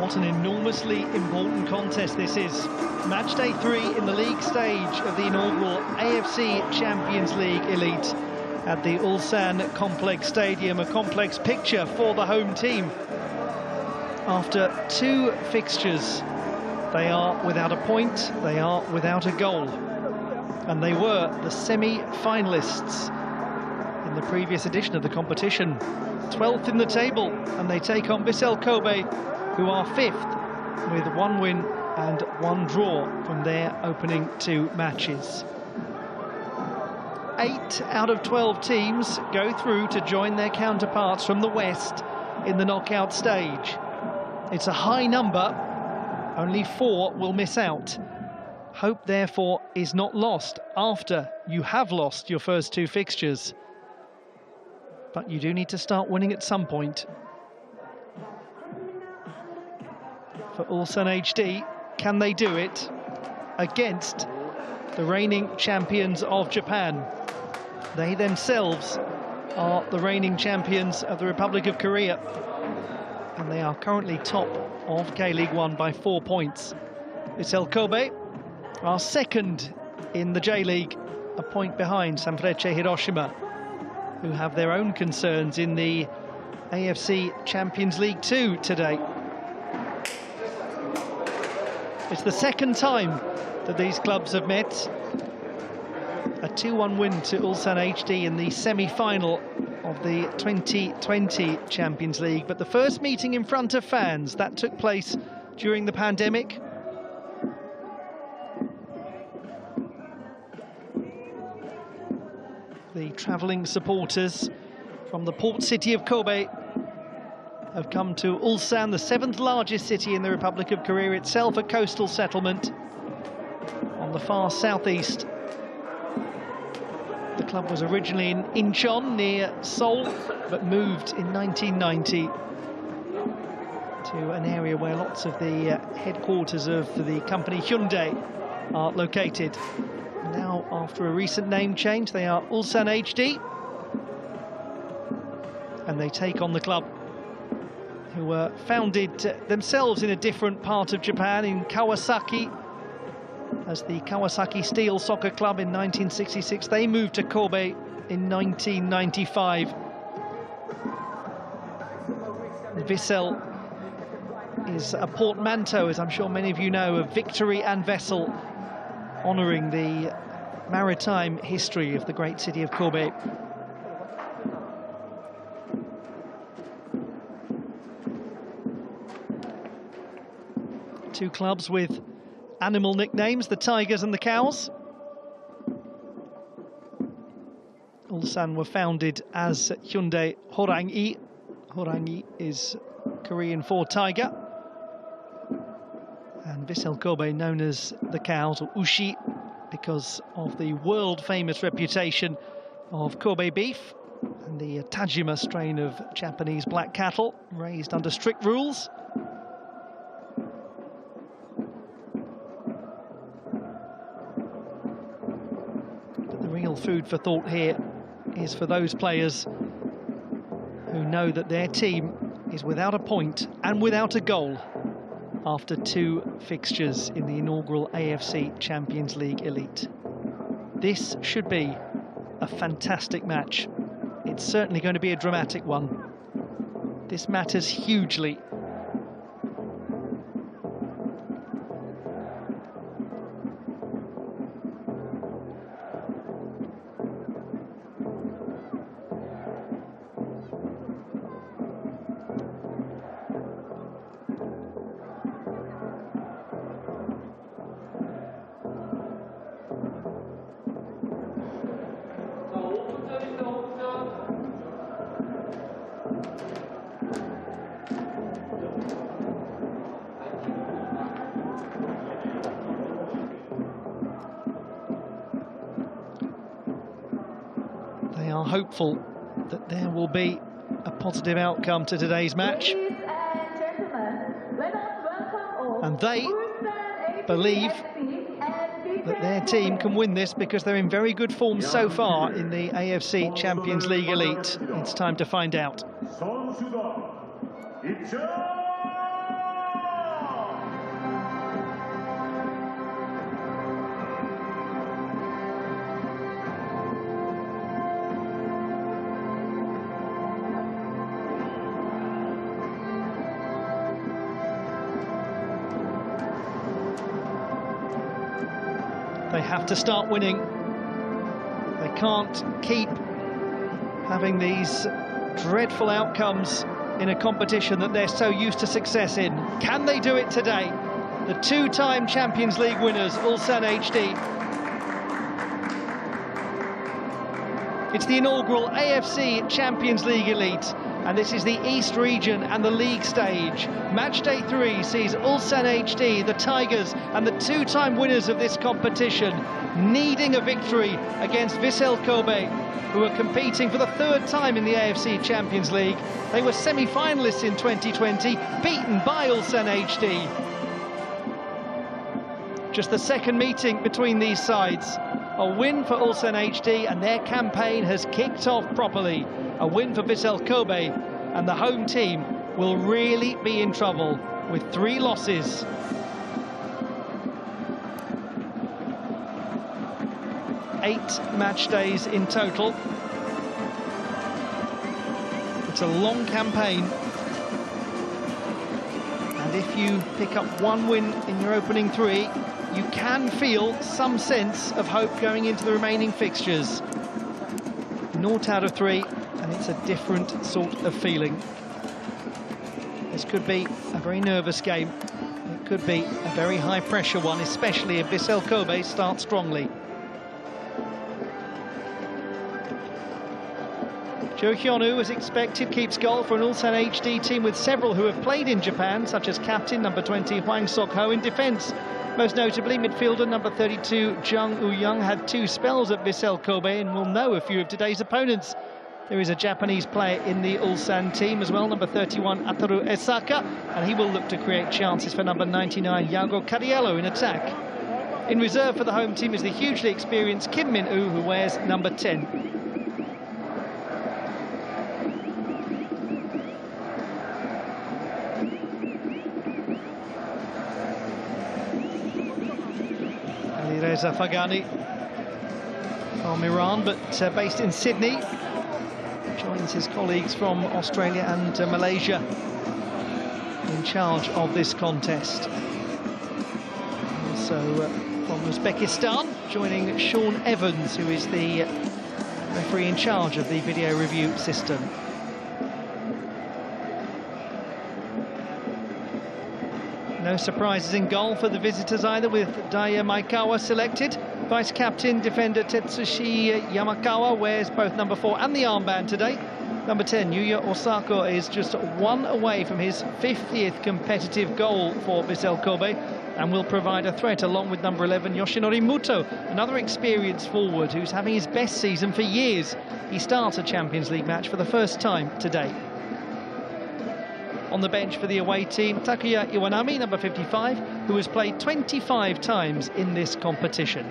What an enormously important contest this is. Match day 3 in the league stage of the inaugural AFC Champions League Elite at the Ulsan Complex Stadium. A complex picture for the home team. After 2 fixtures, they are without a point, they are without a goal. And they were the semi-finalists in the previous edition of the competition. 12th in the table, and they take on Vissel Kobe, who are 5th with 1 win and 1 draw from their opening 2 matches. 8 out of 12 teams go through to join their counterparts from the West in the knockout stage. It's a high number, only 4 will miss out. Hope, therefore, is not lost after you have lost your first 2 fixtures. But you do need to start winning at some point. For Ulsan HD, can they do it against the reigning champions of Japan? They themselves are the reigning champions of the Republic of Korea, and they are currently top of K-League 1 by 4 points. Vissel Kobe are 2nd in the J-League, a point behind Sanfrecce Hiroshima, who have their own concerns in the AFC Champions League 2 today. It's the 2nd time that these clubs have met. A 2-1 win to Ulsan HD in the semi-final of the 2020 Champions League. But the first meeting in front of fans, that took place during the pandemic. The travelling supporters from the port city of Kobe have come to Ulsan, the 7th largest city in the Republic of Korea, itself a coastal settlement on the far southeast. The club was originally in Incheon near Seoul, but moved in 1990 to an area where lots of the headquarters of the company Hyundai are located. Now, after a recent name change, they are Ulsan HD, and they take on the club who were founded themselves in a different part of Japan, in Kawasaki, as the Kawasaki Steel Soccer Club in 1966. They moved to Kobe in 1995. Vissel is a portmanteau, as I'm sure many of you know, of victory and vessel, honouring the maritime history of the great city of Kobe. Two clubs with animal nicknames, the Tigers and the Cows. Ulsan were founded as Hyundai Horangi. Horangi is Korean for tiger. And Vissel Kobe known as the Cows, or Ushi, because of the world-famous reputation of Kobe beef and the Tajima strain of Japanese black cattle, raised under strict rules. But the real food for thought here is for those players who know that their team is without a point and without a goal after 2 fixtures in the inaugural AFC Champions League Elite. This should be a fantastic match. It's certainly going to be a dramatic one. This matters hugely. They are hopeful that there will be a positive outcome to today's match. And they believe that their team can win this because they're in very good form so far in the AFC Champions League Elite. It's time to find out. They have to start winning. They can't keep having these dreadful outcomes in a competition that they're so used to success in. Can they do it today? The two-time Champions League winners, Ulsan HD. It's the inaugural AFC Champions League Elite, and this is the East region and the league stage. Matchday 3 sees Ulsan HD, the Tigers, and the two-time winners of this competition, needing a victory against Vissel Kobe, who are competing for the third time in the AFC Champions League. They were semi-finalists in 2020, beaten by Ulsan HD. Just the second meeting between these sides. A win for Ulsan HD, and their campaign has kicked off properly. A win for Vissel Kobe, and the home team will really be in trouble with 3 losses. Eight match days in total. It's a long campaign, and if you pick up one win in your opening 3, you can feel some sense of hope going into the remaining fixtures. 0 out of 3, and it's a different sort of feeling. This could be a very nervous game. It could be a very high-pressure one, especially if Vissel Kobe starts strongly. Jo Hyun-woo, as expected, keeps goal for an Ulsan HD team with several who have played in Japan, such as captain number 20 Hwang Sok-ho in defence. Most notably, midfielder number 32 Jung Woo-young had 2 spells at Vissel Kobe and will know a few of today's opponents. There is a Japanese player in the Ulsan team as well, number 31 Ataru Esaka, and he will look to create chances for number 99 Yago Cariello in attack. In reserve for the home team is the hugely experienced Kim Min-woo, who wears number 10. Reza Fagani from Iran, but based in Sydney, joins his colleagues from Australia and Malaysia in charge of this contest. Also from Uzbekistan, joining Sean Evans, who is the referee in charge of the video review system. No surprises in goal for the visitors either, with Daya Maekawa selected. Vice-captain defender Tetsushi Yamakawa wears both number 4 and the armband today. Number 10, Yuya Osako, is just 1 away from his 50th competitive goal for Vissel Kobe and will provide a threat along with number 11, Yoshinori Muto, another experienced forward who's having his best season for years. He starts a Champions League match for the first time today. On the bench for the away team, Takuya Iwanami, number 55, who has played 25 times in this competition.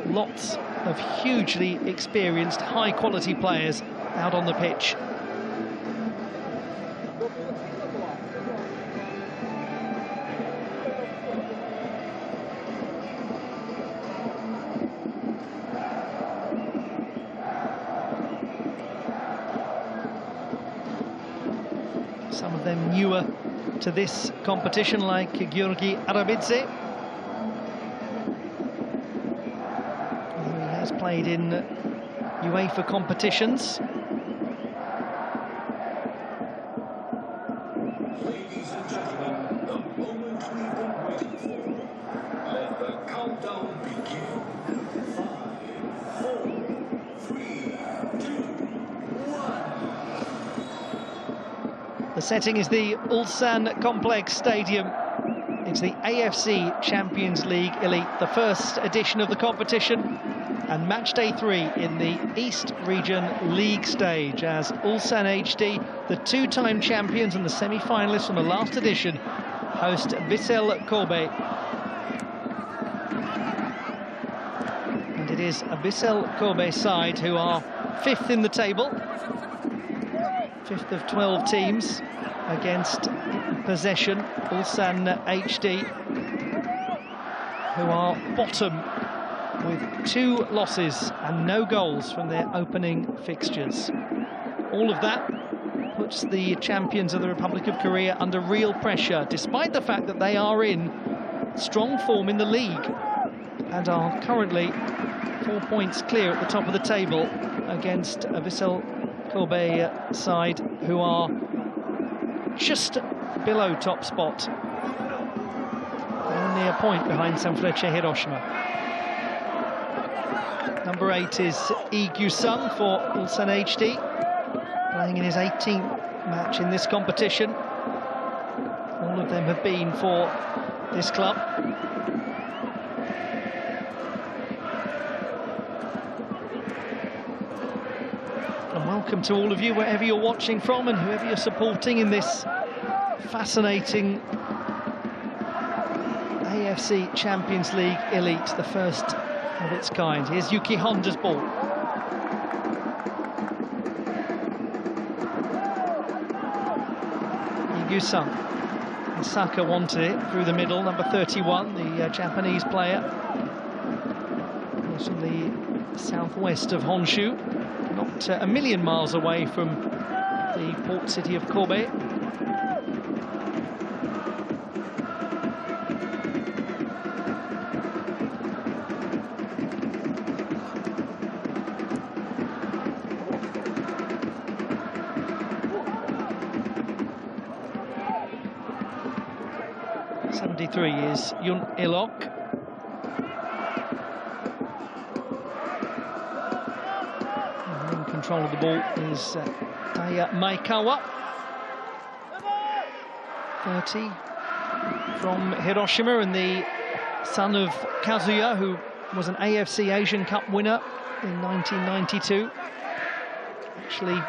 Lots of hugely experienced, high-quality players out on the pitch. Some of them newer to this competition, like Georgi Arabidze. He has played in UEFA competitions. Ladies and gentlemen, the moment we've been waiting for. Let the countdown begin. 5, 4, 3, 2, 1. The setting is the Ulsan Complex Stadium. It's the AFC Champions League Elite, the first edition of the competition, and match day 3 in the East Region League stage, as Ulsan HD, the two-time champions and the semi-finalists from the last edition, host Vissel Kobe. And it is a Vissel Kobe side who are 5th in the table, 5th of 12 teams, against possession Ulsan HD, who are bottom with 2 losses and no goals from their opening fixtures. All of that puts the champions of the Republic of Korea under real pressure, despite the fact that they are in strong form in the league and are currently 4 points clear at the top of the table against a Vissel Kobe side who are just below top spot, only a point behind Sanfrecce Hiroshima. Number 8 is Lee Gyu-sung for Ulsan HD, playing in his 18th match in this competition. All of them have been for this club. And welcome to all of you, wherever you're watching from and whoever you're supporting in this fascinating AFC Champions League Elite, the first of its kind. Here's Yuki Honda's ball. Yu-sung. Saka wanted it through the middle, number 31, the Japanese player. He's from the southwest of Honshu, not a million miles away from the port city of Kobe. Is Yun Ilok. In control of the ball is Taya Maekawa. 30 from Hiroshima, and the son of Kazuya, who was an AFC Asian Cup winner in 1992. Actually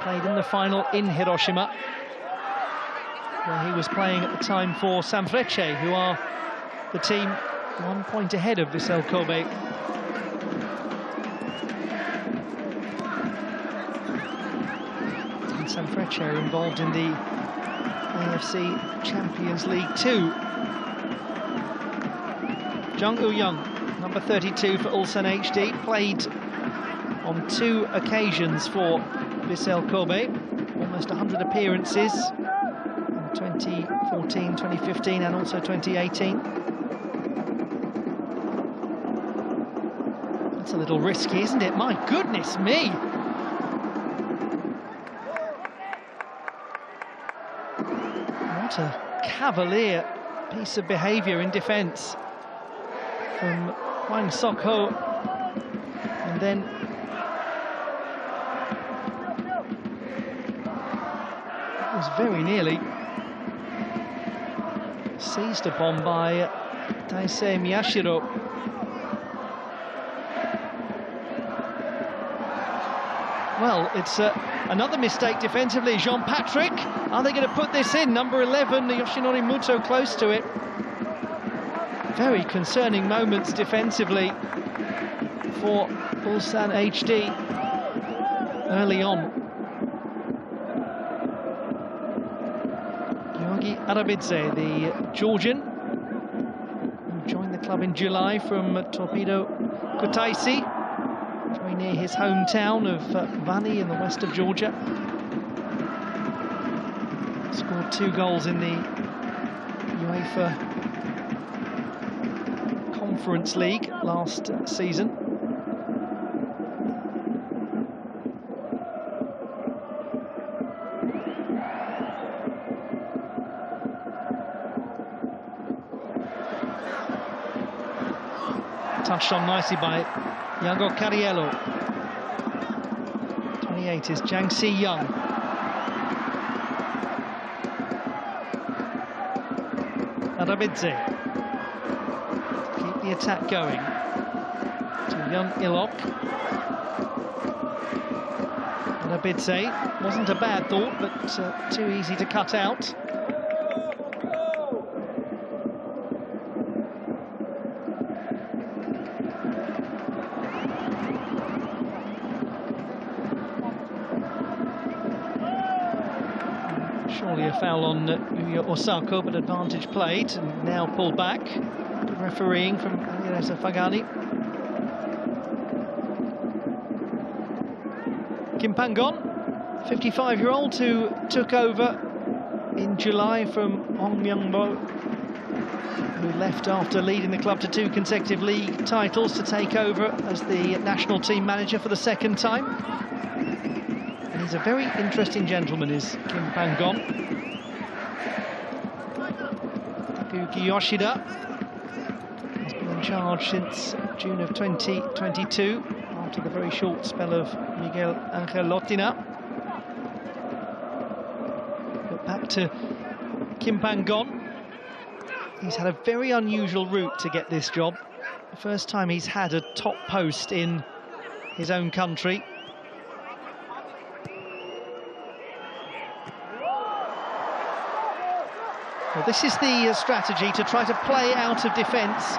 played in the final in Hiroshima, where he was playing at the time for Sanfrecce, who are the team 1 point ahead of Vissel Kobe. And Sanfrecce are involved in the AFC Champions League 2. Jung Woo-young, number 32 for Ulsan HD, played on 2 occasions for Vissel Kobe, almost 100 appearances. 2014, 2015 and also 2018. That's a little risky, isn't it? My goodness me! What a cavalier piece of behaviour in defence from Hwang Sok-ho. And then it was very nearly seized upon by Taisei Miyashiro. Well, it's another mistake defensively. Jean-Patrick, are they going to put this in? Number 11, Yoshinori Muto, close to it. Very concerning moments defensively for Ulsan HD early on. Arabidze, the Georgian, who joined the club in July from Torpedo Kutaisi, very near his hometown of Vani in the west of Georgia. Scored 2 goals in the UEFA Conference League last season. Touched on nicely by Yango Cariello. 28 is Jang Si-young. Arabidze. Keep the attack going. To Yun Ilok. Arabidze. Wasn't a bad thought, but too easy to cut out. Surely a foul on Osako, but advantage played, and now pulled back. Good refereeing from Alireza Fagani. Kim Pangon, 55-year-old who took over in July from Hong Myung-mo, who left after leading the club to 2 consecutive league titles, to take over as the national team manager for the 2nd time. And he's a very interesting gentleman, is Kim Pangon. Takuki Yoshida has been in charge since June of 2022, after the very short spell of Miguel Angel Lotina. But back to Kim Pangon. He's had a very unusual route to get this job. The first time he's had a top post in his own country. Well, this is the strategy, to try to play out of defence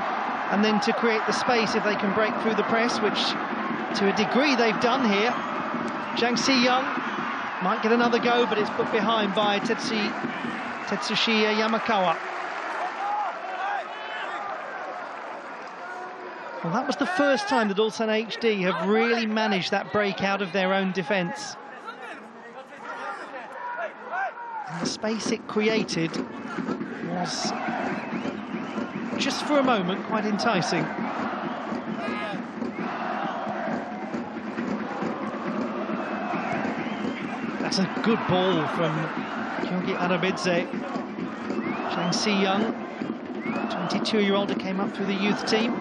and then to create the space if they can break through the press, which to a degree they've done here. Jang Si-young might get another go, but it's put behind by Tetsushi Yamakawa. Well, that was the first time that Ulsan HD have really managed that break out of their own defence. And the space it created was, just for a moment, quite enticing. That's a good ball from Kyogi Arabidze. Jang Si-young, 22-year-old who came up through the youth team.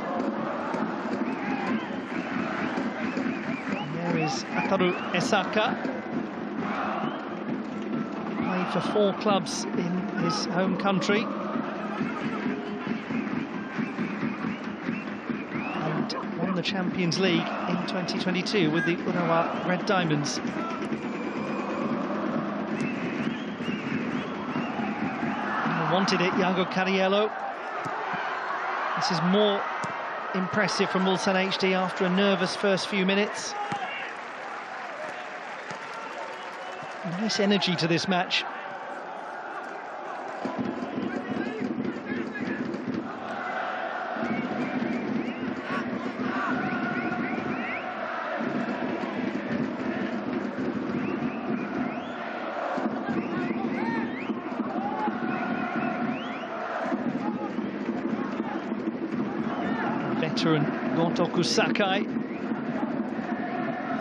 And there is Ataru Esaka. Played for 4 clubs in his home country. And won the Champions League in 2022 with the Urawa Red Diamonds. Wanted it, Iago Cariello. This is more impressive from Ulsan HD after a nervous first few minutes. Nice energy to this match. Veteran Gontoku Sakai,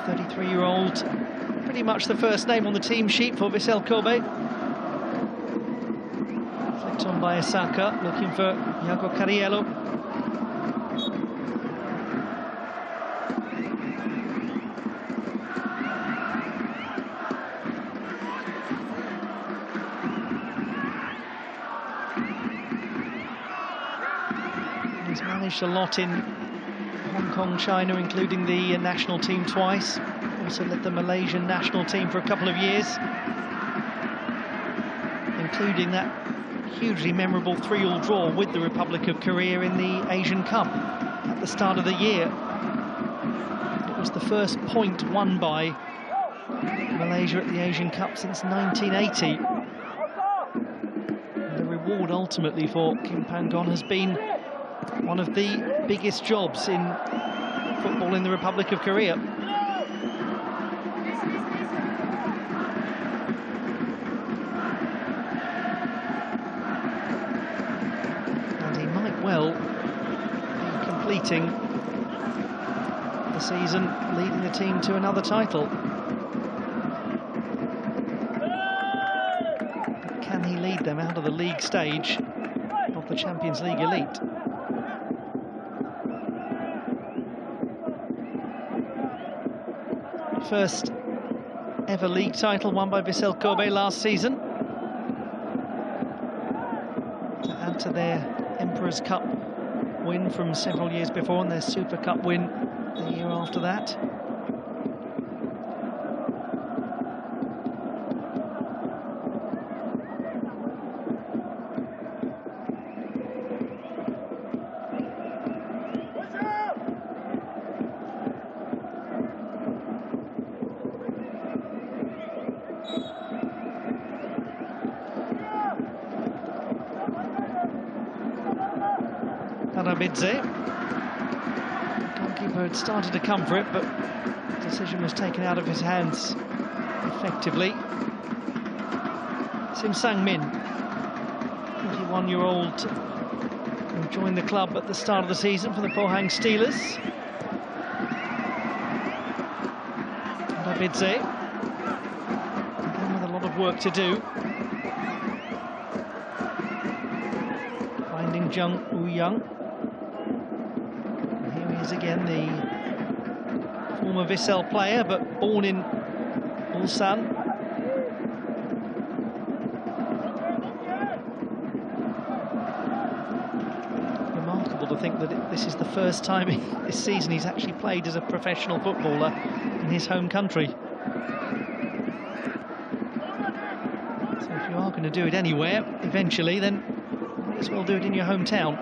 33-year-old, pretty much the first name on the team sheet for Vissel Kobe. Flicked on by Esaka, looking for Iago Cariello. He's managed a lot in Hong Kong, China, including the national team twice. Also led the Malaysian national team for a couple of years, including that hugely memorable 3-3 draw with the Republic of Korea in the Asian Cup at the start of the year. It was the first point won by Malaysia at the Asian Cup since 1980. And the reward ultimately for Kim Pangon has been one of the biggest jobs in football in the Republic of Korea. And he might well be completing the season, leading the team to another title. But can he lead them out of the league stage of the Champions League Elite? First ever league title won by Vissel Kobe last season, to add to their Emperor's Cup win from several years before and their Super Cup win the year after that. Arabidze. The goalkeeper had started to come for it, but the decision was taken out of his hands effectively. Sim Sang-min, 21-year-old, who joined the club at the start of the season for the Pohang Steelers. Arabidze, again with a lot of work to do. Finding Jung Woo-young. And here he is again, the former Vissel player, but born in Ulsan. Remarkable to think that this is the first time this season he's actually played as a professional footballer in his home country. So if you are going to do it anywhere eventually, then you might as well do it in your hometown.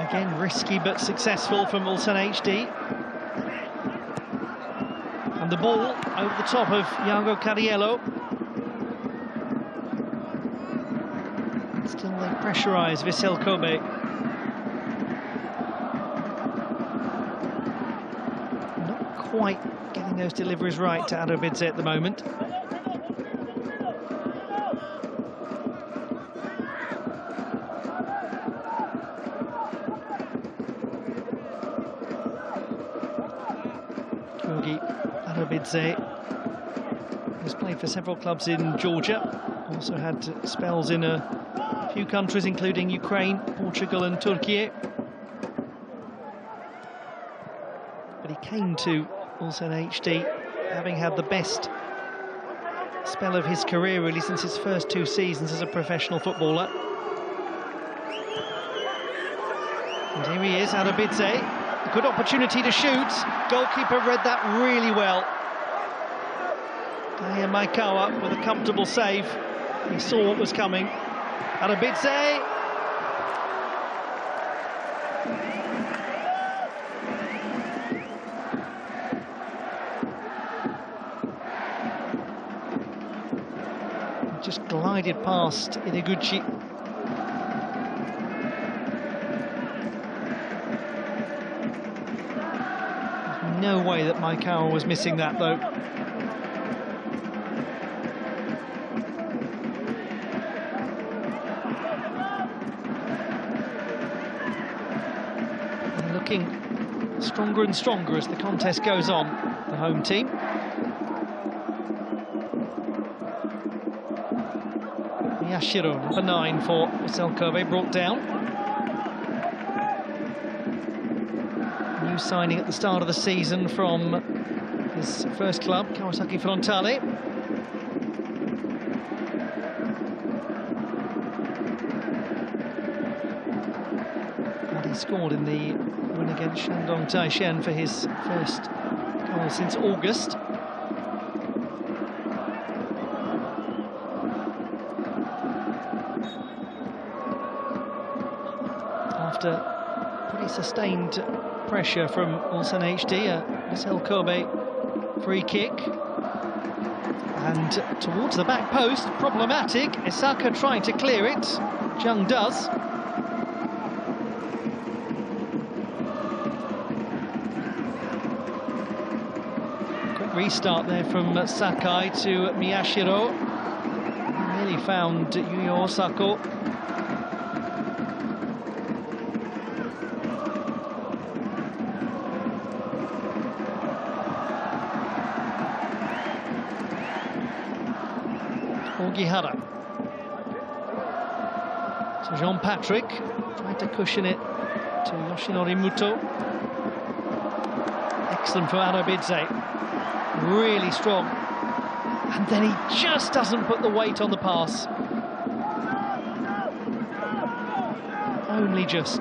Again, risky but successful from Ulsan HD. And the ball over the top of Iago Cariello. Still they pressurise Vissel Kobe. Not quite getting those deliveries right to Arabidze at the moment. Arabidze has played for several clubs in Georgia, also had spells in a few countries including Ukraine, Portugal and Turkey. But he came to Ulsan HD having had the best spell of his career really since his first 2 seasons as a professional footballer. And here he is, Arabidze. A good opportunity to shoot. Goalkeeper read that really well. Here Maikawa with a comfortable save. He saw what was coming. Arabidze. Just glided past Ideguchi. No way that Maikawa was missing that, though. And looking stronger and stronger as the contest goes on, the home team. Miyashiro, number 9 for Vissel Kobe, brought down. Signing at the start of the season from his first club, Kawasaki Frontale. And he scored in the win against Shandong Taishen for his first goal since August. After pretty sustained pressure from Ulsan HD, a Vissel Kobe free kick. And towards the back post, problematic. Isaka trying to clear it. Jung does. Quick restart there from Sakai to Miyashiro. Nearly found Yuyo Osako. Ogihara to Jean-Patrick, tried to cushion it to Yoshinori Muto. Excellent for Arabidze, really strong, and then he just doesn't put the weight on the pass. only just.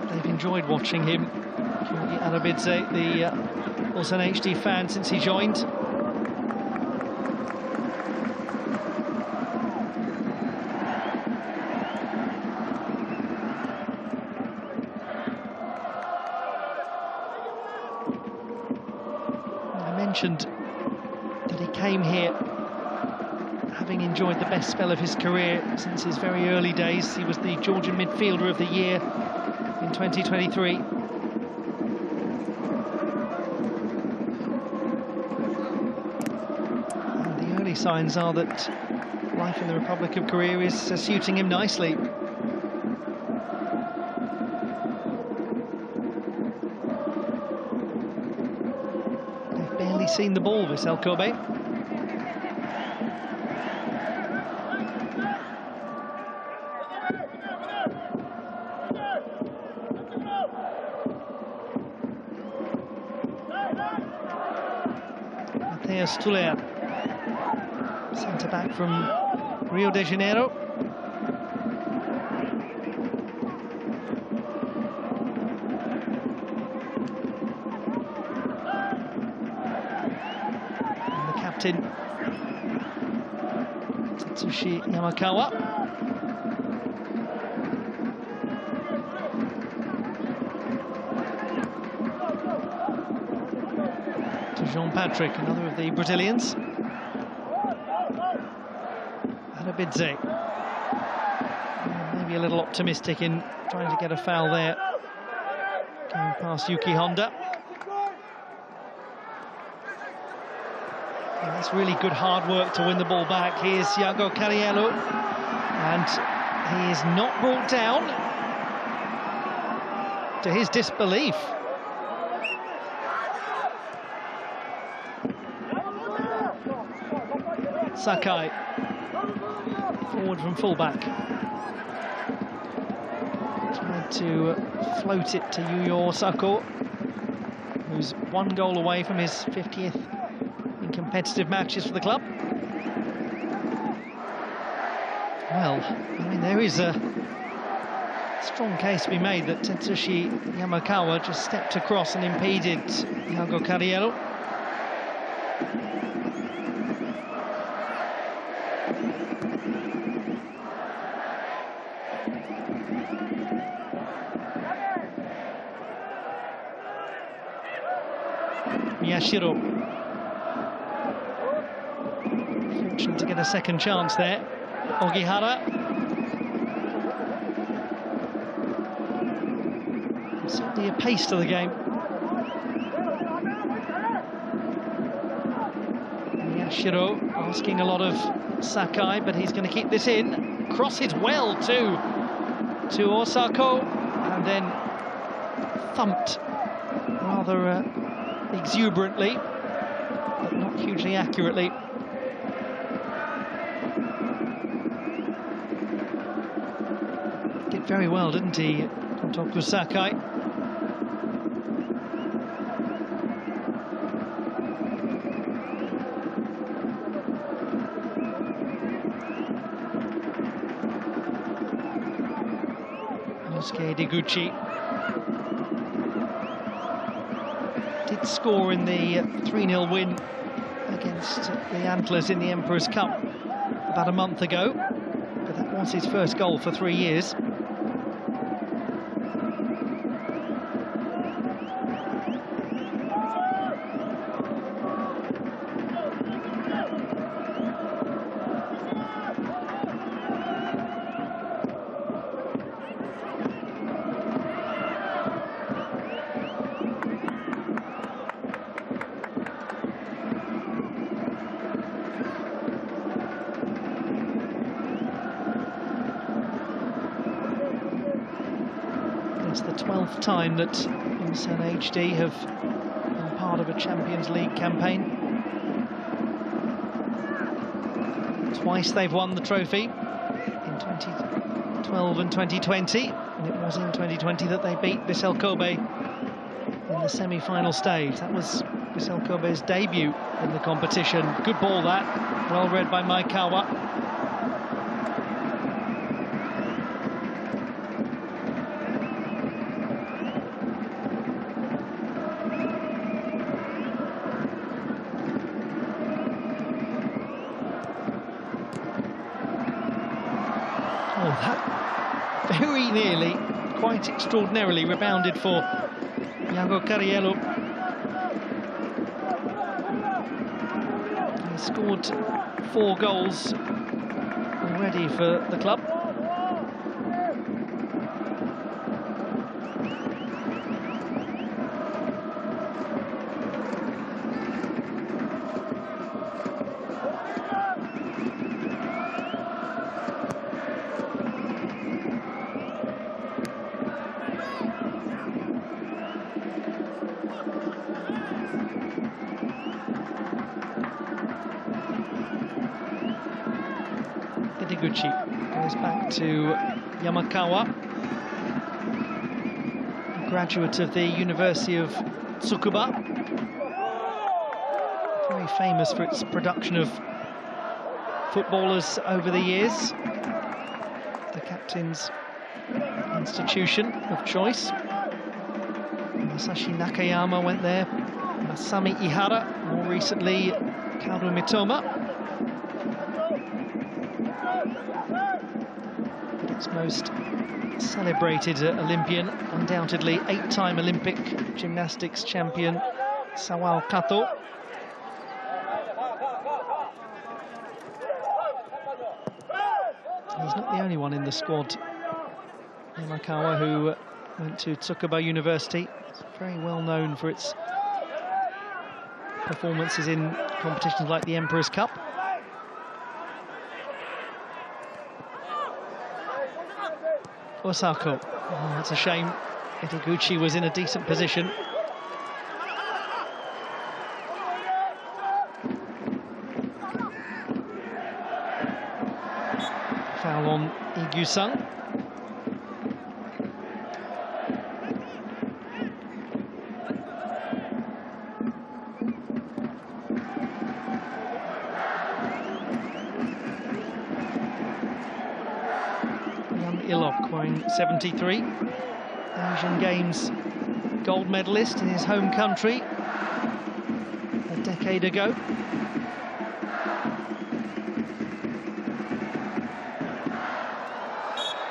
They've enjoyed watching him, Arabidze, the Ulsan HD fan, since he joined. I mentioned that he came here having enjoyed the best spell of his career since his very early days. He was the Georgian Midfielder of the Year in 2023. And the early signs are that life in the Republic of Korea is suiting him nicely. They've barely seen the ball, Vissel Kobe. Centre-back from Rio de Janeiro. And the captain, Tetsushi Yamakawa. To Jean-Patrick, another of the Brazilians. Arabidze. Maybe a little optimistic in trying to get a foul there. Going past Yuki Honda. And that's really good hard work to win the ball back. Here's Iago Cariello. And he is not brought down, to his disbelief. Sakai, forward from fullback. Tried to float it to Yuyo Osako, who's one goal away from his 50th in competitive matches for the club. Well, I mean, there is a strong case to be made that Tetsushi Yamakawa just stepped across and impeded Iago Cariello. Miyashiro, fortunate to get a second chance there. Ogihara, certainly a pace to the game. Miyashiro asking a lot of Sakai, but he's going to keep this in. Crosses well to Osako, and then thumped rather exuberantly, but not hugely accurately. Did very well, didn't he, Kontoku Sakai? Yosuke Deguchi did score in the 3-0 win against the Antlers in the Emperor's Cup about a month ago, but that was his first goal for 3 years. It's the 12th time that Ulsan HD have been part of a Champions League campaign. Twice they've won the trophy, in 2012 and 2020, and it was in 2020 that they beat Vissel Kobe in the semi-final stage. That was Vissel Kobe's debut in the competition. Good ball that, well read by Maekawa. Oh, that very nearly, quite extraordinarily rebounded for Iago Cariello. He scored 4 goals already for the club. Hidiguchi goes back to Yamakawa, a graduate of the University of Tsukuba, very famous for its production of footballers over the years, the captain's institution of choice. Masashi Nakayama went there, Masami Ihara, more recently Kaoru Mitoma. Its most celebrated Olympian, undoubtedly 8-time Olympic gymnastics champion Sawao Kato. He's not the only one in the squad, Yamakawa, who went to Tsukuba University. It's very well known for its performances in competitions like the Emperor's Cup. Osako, oh, that's a shame. Hidiguchi was in a decent position. Foul on Igyu-sung. Ilok, wearing 73, Asian Games gold medalist in his home country a decade ago.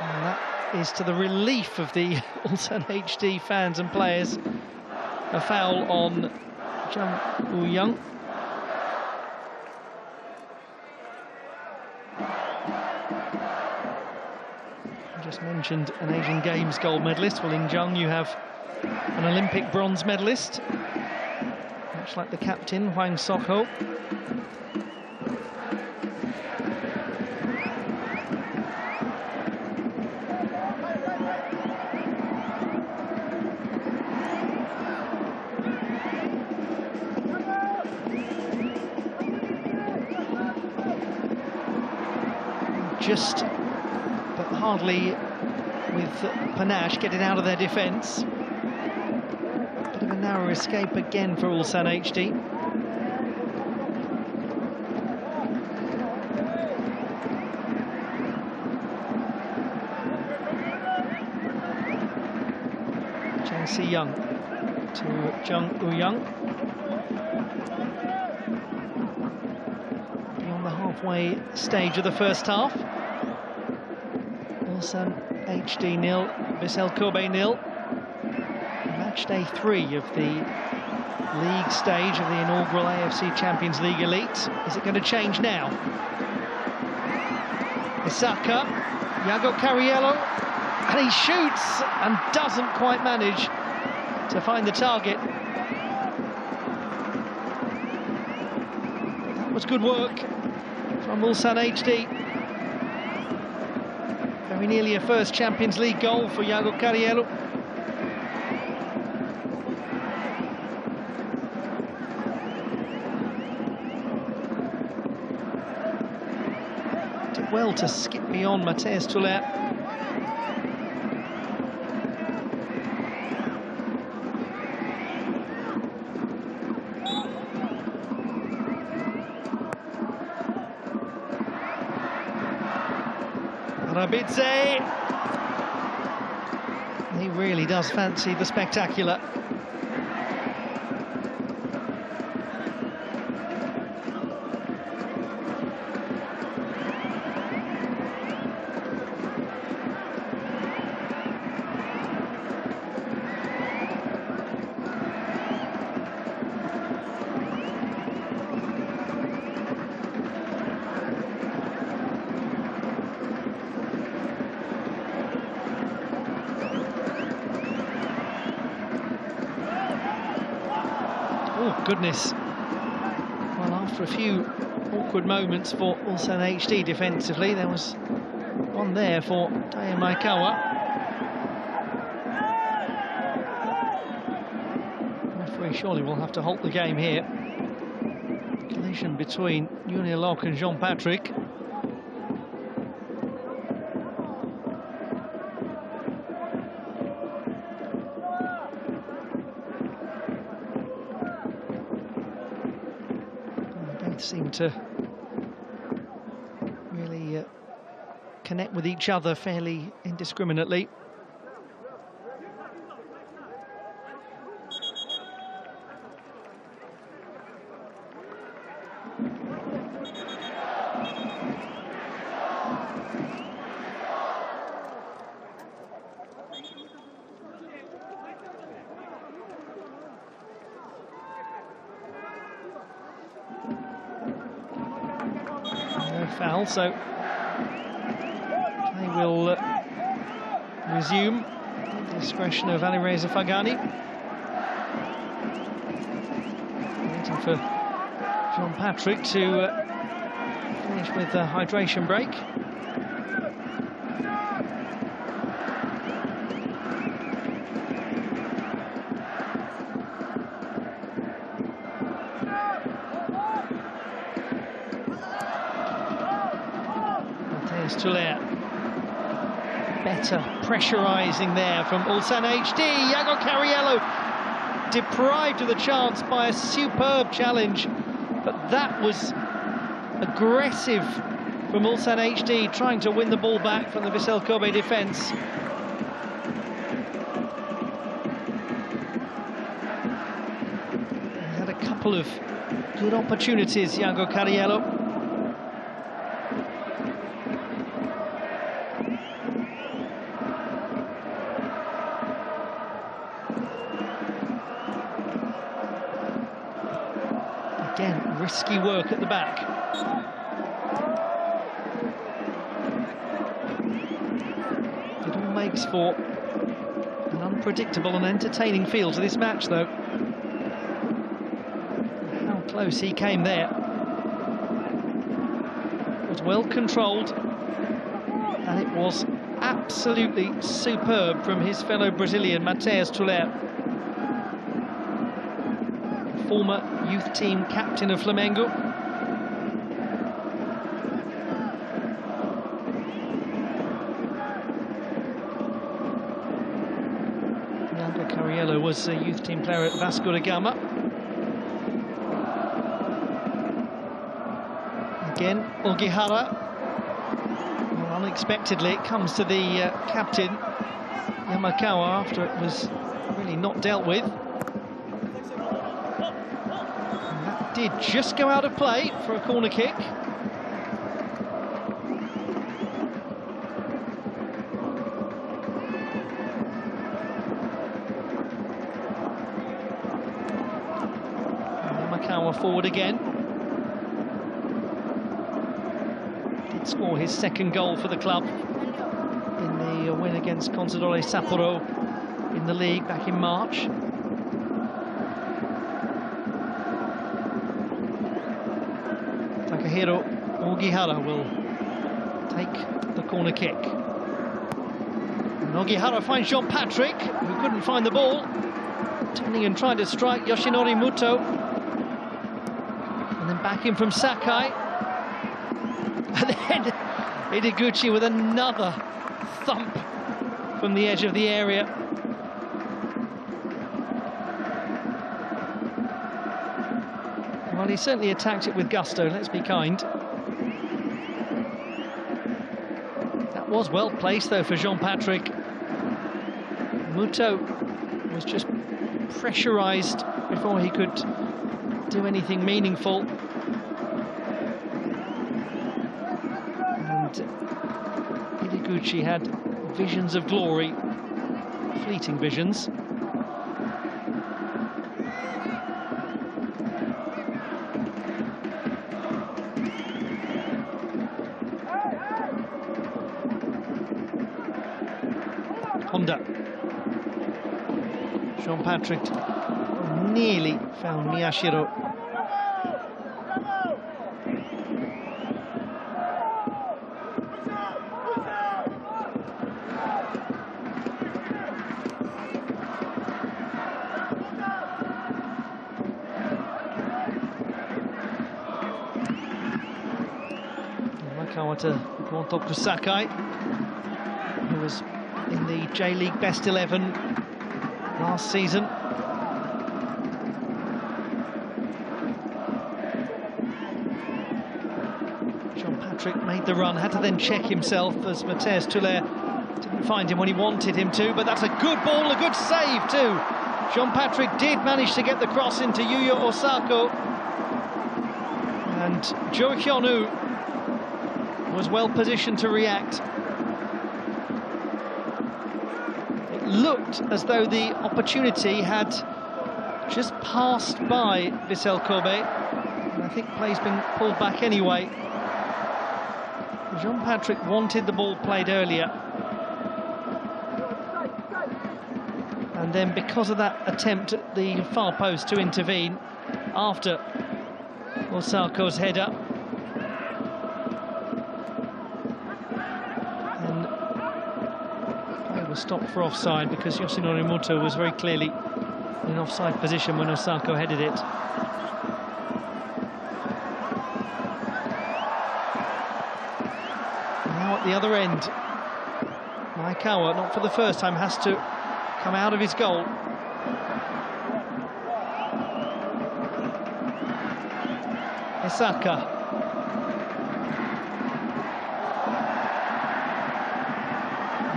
And that is to the relief of the Ulsan HD fans and players. A foul on Jung Woo-young. Just mentioned an Asian Games gold medalist. Well, in Jung you have an Olympic bronze medalist, much like the captain, Hwang Sok-ho. Just, but hardly with panache, getting out of their defence. Bit of a narrow escape again for Ulsan HD. Chang Si-young to Jung Woo-young. Beyond the halfway stage of the first half. Ulsan HD 0, Vissel Kobe 0. Match day 3 of the league stage of the inaugural AFC Champions League Elite. Is it going to change now? Isaka, Iago Cariello, and he shoots and doesn't quite manage to find the target. That was good work from Ulsan HD. Very nearly a first Champions League goal for Iago Cariello. Did well to skip beyond Matheus Tuller. Rabidze. He really does fancy the spectacular. Oh, goodness. Well, after a few awkward moments for Ulsan HD defensively, there was one there for Taya Maekawa. Referee surely will have to halt the game here. Collision between Junior Locke and Jean-Patrick. Seem to really connect with each other fairly indiscriminately. Foul, so they will resume at the discretion of Alireza Fagani. Waiting for Jean-Patrick to finish with the hydration break. Better pressurising there from Ulsan HD. Iago Cariello deprived of the chance by a superb challenge, but that was aggressive from Ulsan HD, trying to win the ball back from the Vissel Kobe defence. He had a couple of good opportunities, Iago Cariello. Again, risky work at the back. It all makes for an unpredictable and entertaining feel to this match, though. How close he came there. It was well controlled, and it was absolutely superb from his fellow Brazilian, Matheus Tuller. Former youth team captain of Flamengo. Iago Cariello was a youth team player at Vasco da Gama. Again, Ogihara. Well, unexpectedly, it comes to the captain, Yamakawa, after it was really not dealt with. Did just go out of play for a corner kick. Makawa forward again. Did score his second goal for the club in the win against Consadole Sapporo in the league back in March. Takahiro Ogihara will take the corner kick. And Ogihara finds Jean-Patrick, who couldn't find the ball. Turning and trying to strike Yoshinori Muto. And then back in from Sakai. And then Ideguchi with another thump from the edge of the area. Well, he certainly attacked it with gusto, let's be kind. That was well placed though for Jean-Patrick. Muto was just pressurised before he could do anything meaningful. And Hidiguchi had visions of glory, fleeting visions. Honda. Jean-Patrick nearly found Miyashiro. Makawa to Gontoku Sakai, who was in the J-League Best 11 last season. Jean-Patrick made the run, had to then check himself as Matthias Tuller didn't find him when he wanted him to, but that's a good ball, a good save too. Jean-Patrick did manage to get the cross into Yuya Osako, and Jo Hyun-woo was well positioned to react. It looked as though the opportunity had just passed by Vissel Kobe, and I think play's been pulled back anyway. Jean-Patrick wanted the ball played earlier, and then because of that attempt at the far post to intervene after Osako's header, and play was stopped for offside because Yoshinori Muto was very clearly in offside position when Osako headed it. At the other end, Maekawa, not for the first time, has to come out of his goal. Isaka.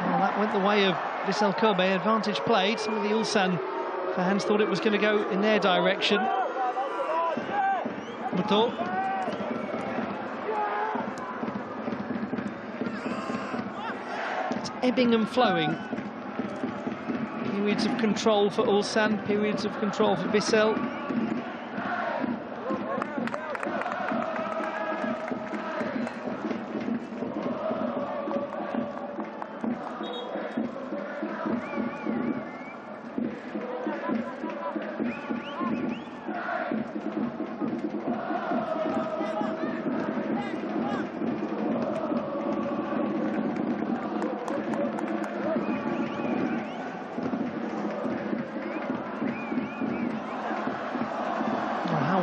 Well, that went the way of Vissel Kobe. Advantage played. Some of the Ulsan fans thought it was going to go in their direction. Muto. Ebbing and flowing. Periods of control for Ulsan, periods of control for Vissel.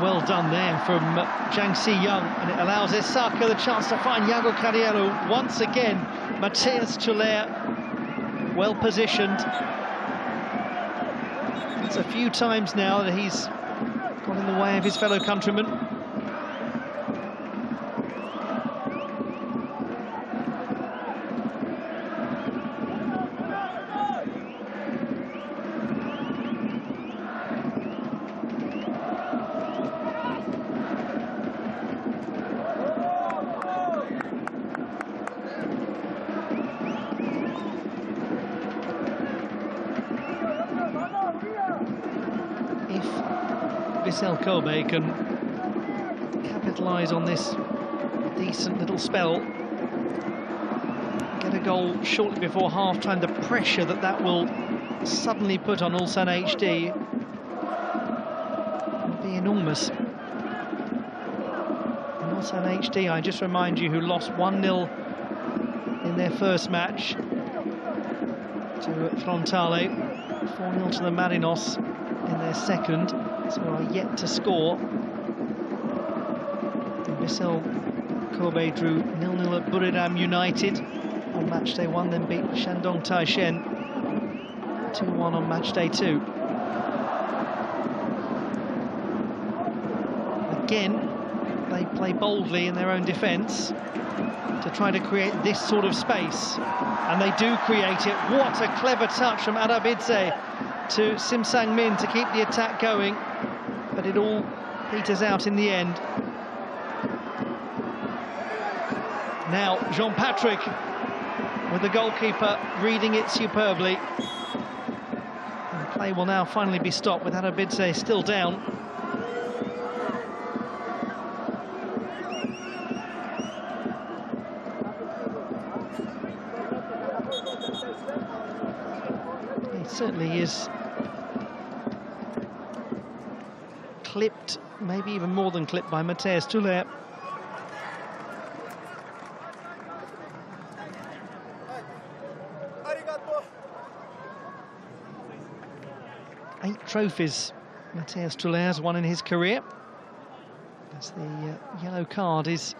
Well done there from Jang Si-young, and it allows Isaka the chance to find Yago Carriero once again. Matthias Tuller well positioned. It's a few times now that he's got in the way of his fellow countrymen. Vissel Kobe can capitalise on this decent little spell, get a goal shortly before half-time, the pressure that will suddenly put on Ulsan HD will be enormous. And Ulsan HD, I just remind you, who lost 1-0 in their first match to Frontale, 4-0 to the Marinos in their second, so are yet to score. Vissel Kobe drew 0-0 at Buriram United on matchday 1, then beat Shandong Taishen 2-1 on matchday 2. Again, they play boldly in their own defence to try to create this sort of space. And they do create it. What a clever touch from Arabidze to Sim Sang-min to keep the attack going. But it all peters out in the end. Now Jean-Patrick with the goalkeeper reading it superbly. And play will now finally be stopped with Arabidze still down. He certainly is clipped, maybe even more than clipped by Matthias Tuller. Eight trophies Matthias Tuller has won in his career, as the yellow card is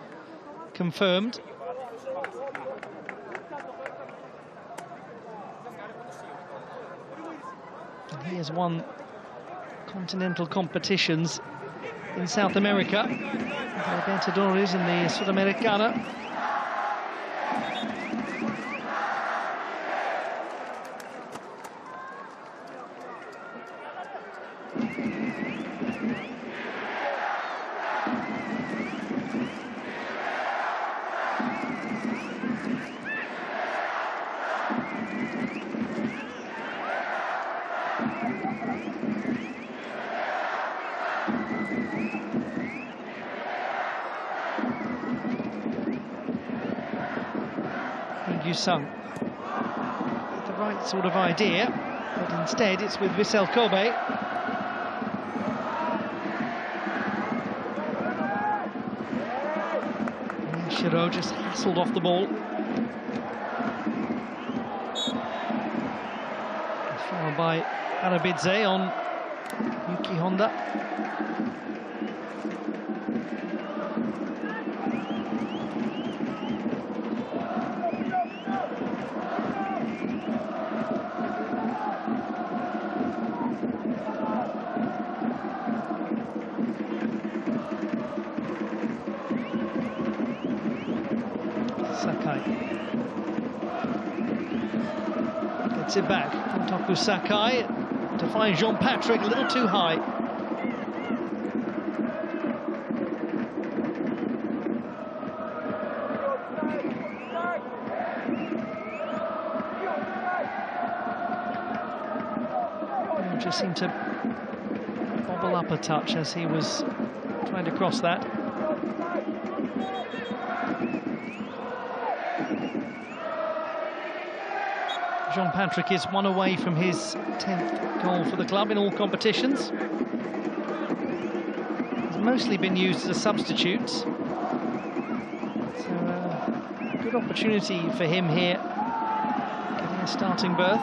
confirmed. And he has won continental competitions in South America, the Libertadores and the Sudamericana. Sung the right sort of idea, but instead it's with Vissel Kobe. Shiro just hassled off the ball. Fouled by Arabidze on Yuki Honda. Gets it back. Antoku Sakai to find Jean-Patrick a little too high. He just seemed to bobble up a touch as he was trying to cross that. Jean-Patrick is one away from his 10th goal for the club in all competitions. He's mostly been used as a substitute. So a good opportunity for him here, getting a starting berth.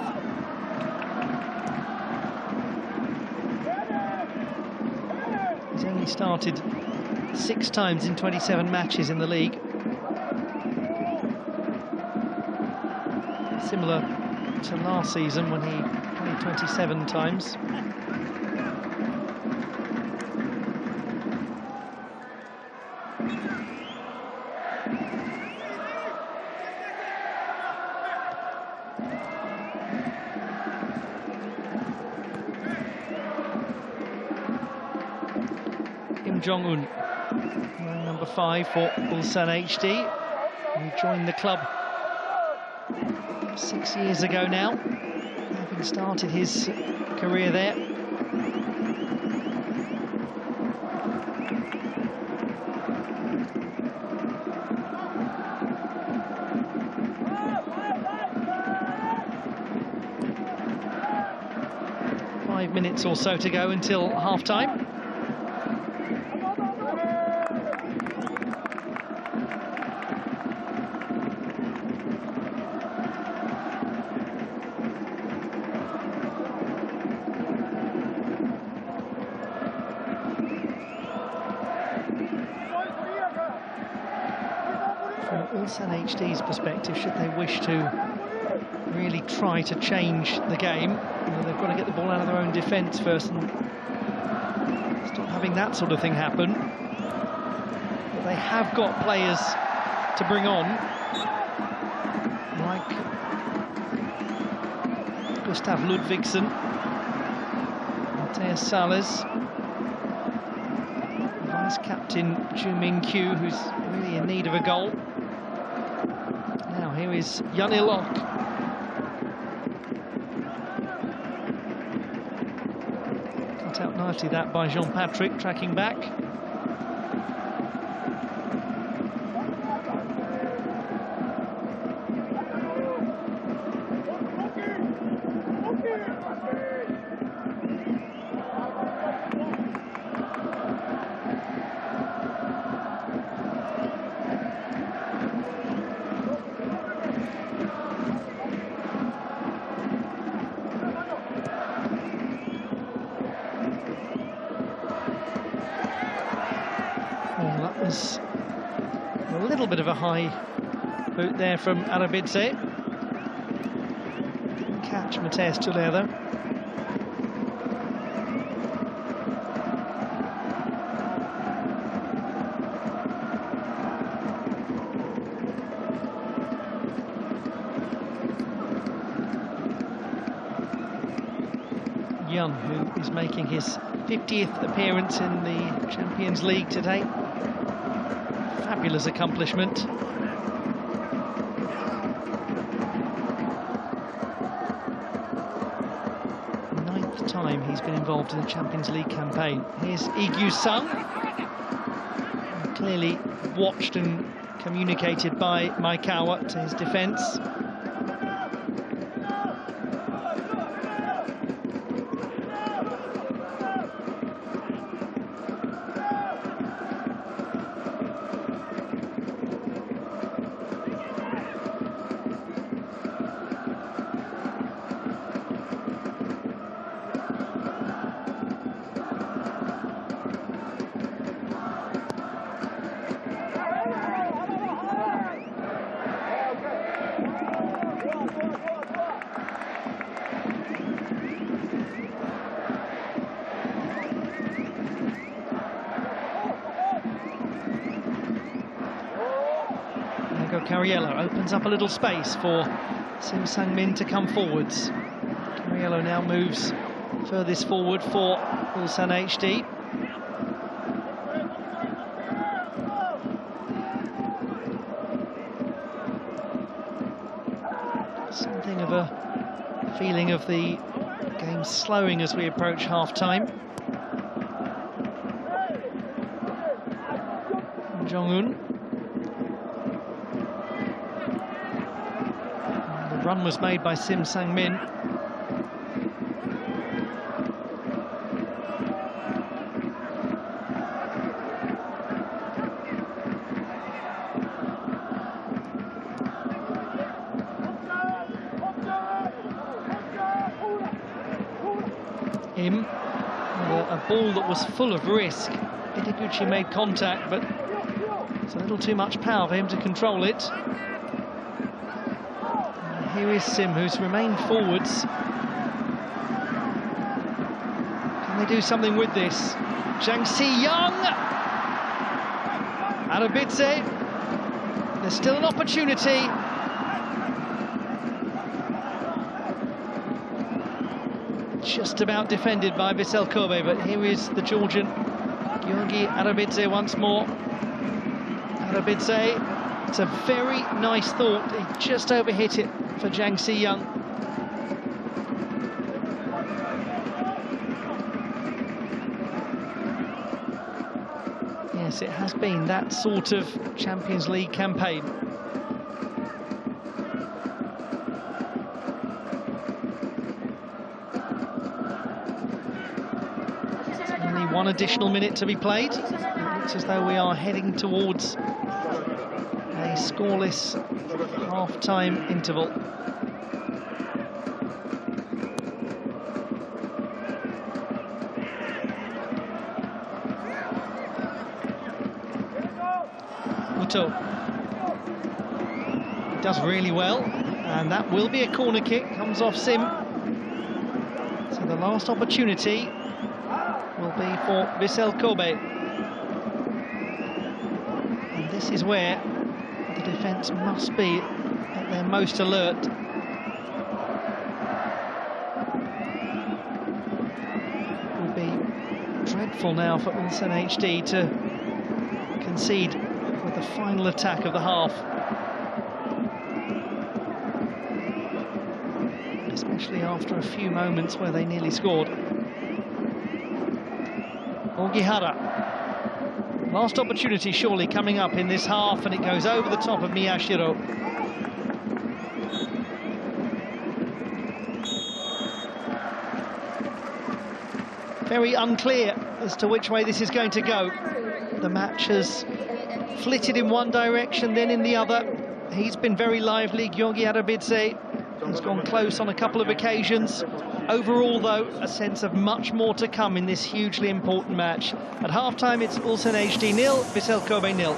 He's only started 6 times in 27 matches in the league. Similar to last season when he played 27 times. Kim Jong-un, number 5 for Ulsan HD, who joined the club 6 years ago now, having started his career there. Five minutes or so to go until half-time. Ulsan HD's perspective, should they wish to really try to change the game, they've got to get the ball out of their own defence first and stop having that sort of thing happen. they have got players to bring on, like Gustav Ludvigsen, Matthias Sales, vice-captain Ju Min-kyu, who's really in need of a goal. Now here is Janne Lok. Cut out nicely that by Jean-Patrick, tracking back. Well, that was a little bit of a high boot there from Arabidze. Didn't catch Mateus Tuller though. Jan, who is making his 50th appearance in the Champions League today. Fabulous accomplishment. Ninth time he's been involved in the Champions League campaign. Here's Lee Gyu-sung, clearly watched and communicated by Maekawa to his defence. Cariello opens up a little space for Sim Sang-min to come forwards. Cariello now moves furthest forward for Ulsan HD. Something of a feeling of the game slowing as we approach half-time. Jong-un. Run was made by Sim Sang-min. Him, a ball that was full of risk. Ideguchi made contact, but it's a little too much power for him to control it. Here is Sim, who's remained forwards. Can they do something with this? Jang Si-young! Arabidze. There's still an opportunity. Just about defended by Vissel Kobe, but here is the Georgian, Georgi Arabidze once more. Arabidze. It's a very nice thought. He just overhit it for Jang Si-young. Yes, it has been that sort of Champions League campaign. Only one additional minute to be played. It looks as though we are heading towards a scoreless half-time interval. Muto does really well, and that will be a corner kick. Comes off Sim. So the last opportunity will be for Vissel Kobe. this is where the defence must be at their most alert. It would be dreadful now for Ulsan HD to concede with the final attack of the half. Especially after a few moments where they nearly scored. Ogihara. Last opportunity surely coming up in this half, and it goes over the top of Miyashiro. Very unclear as to which way this is going to go. The match has flitted in one direction, then in the other. He's been very lively, Gyorgy Arabidze. Has gone close on a couple of occasions. Overall, though, a sense of much more to come in this hugely important match. At half-time, it's Ulsan HD 0, Vissel Kobe 0.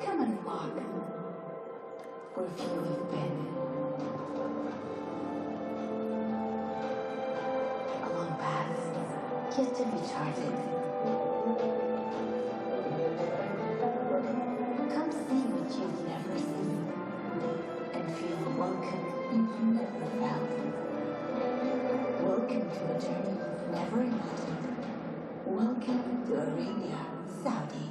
Come and walk where few have been. Along paths yet to be charted. Come see what you've never seen and feel welcome you've never felt. Welcome to a journey you've never imagined. Welcome to Arabia, Saudi.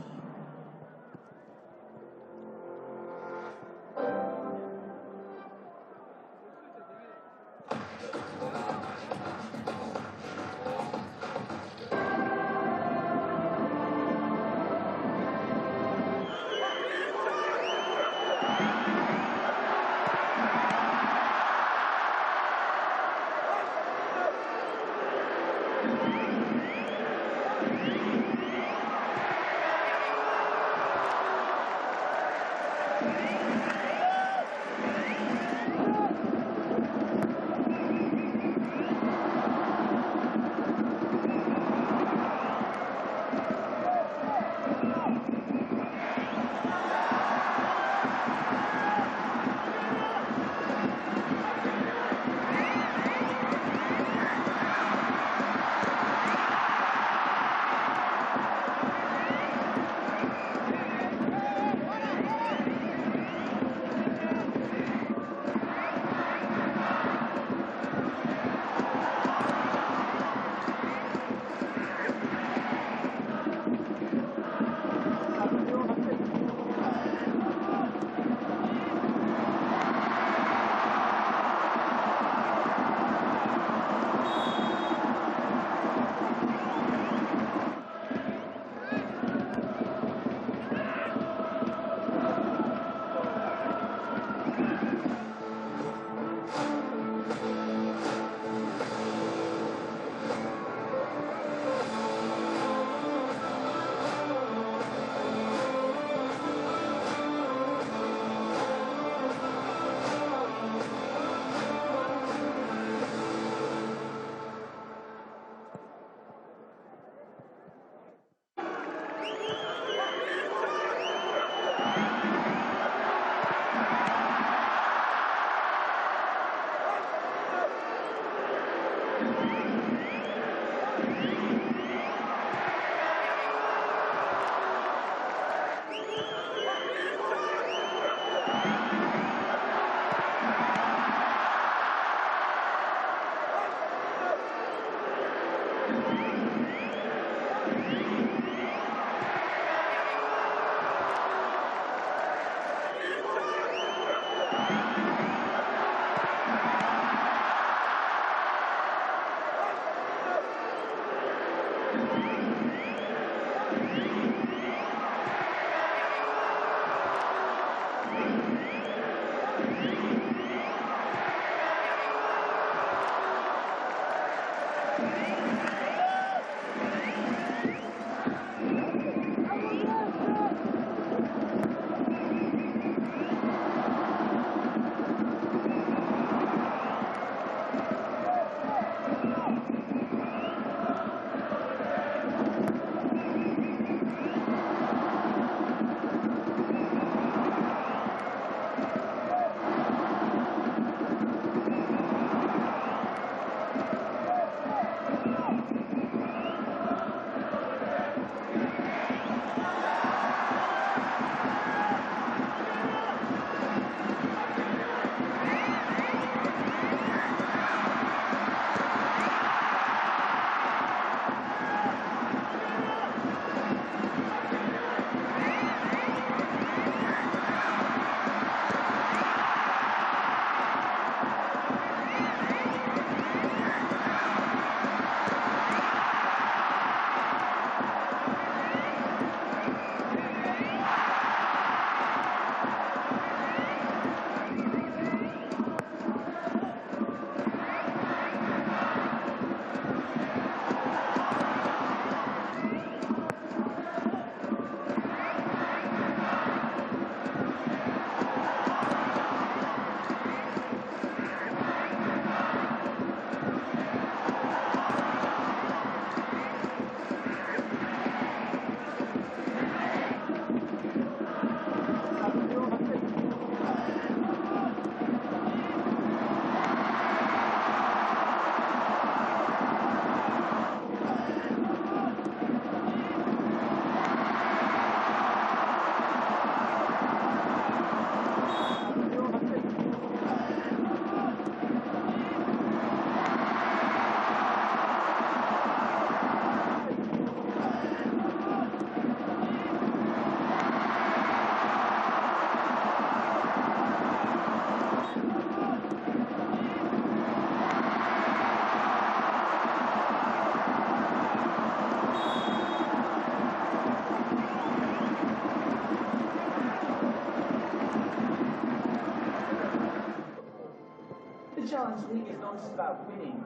Challenge League is not just about winning,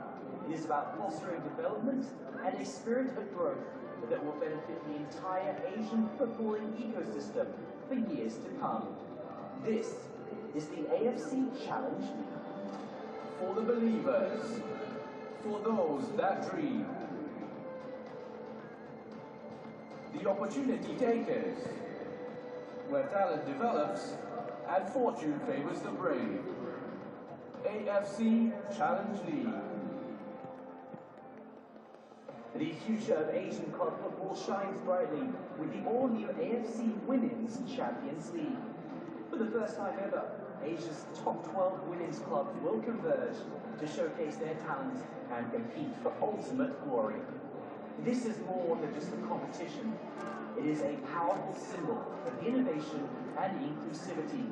it is about fostering development and a spirit of growth that will benefit the entire Asian footballing ecosystem for years to come. This is the AFC Challenge League. For the believers, for those that dream, the opportunity takers, where talent develops and fortune favors the brave. AFC Challenge League. The future of Asian club football shines brightly with the all-new AFC Women's Champions League. For the first time ever, Asia's top 12 women's clubs will converge to showcase their talent and compete for ultimate glory. This is more than just a competition. It is a powerful symbol of innovation and inclusivity,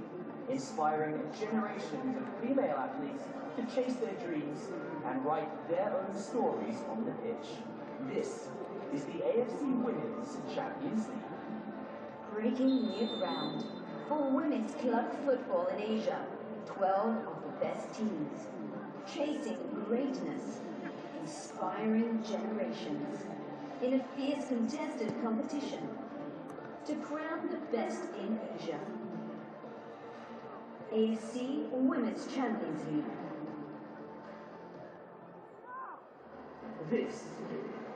inspiring generations of female athletes to chase their dreams and write their own stories on the pitch. This is the AFC Women's Champions League. Breaking new ground for women's club football in Asia. 12 of the best teams, chasing greatness, inspiring generations in a fierce contested competition to crown the best in Asia. AFC Women's Champions League. This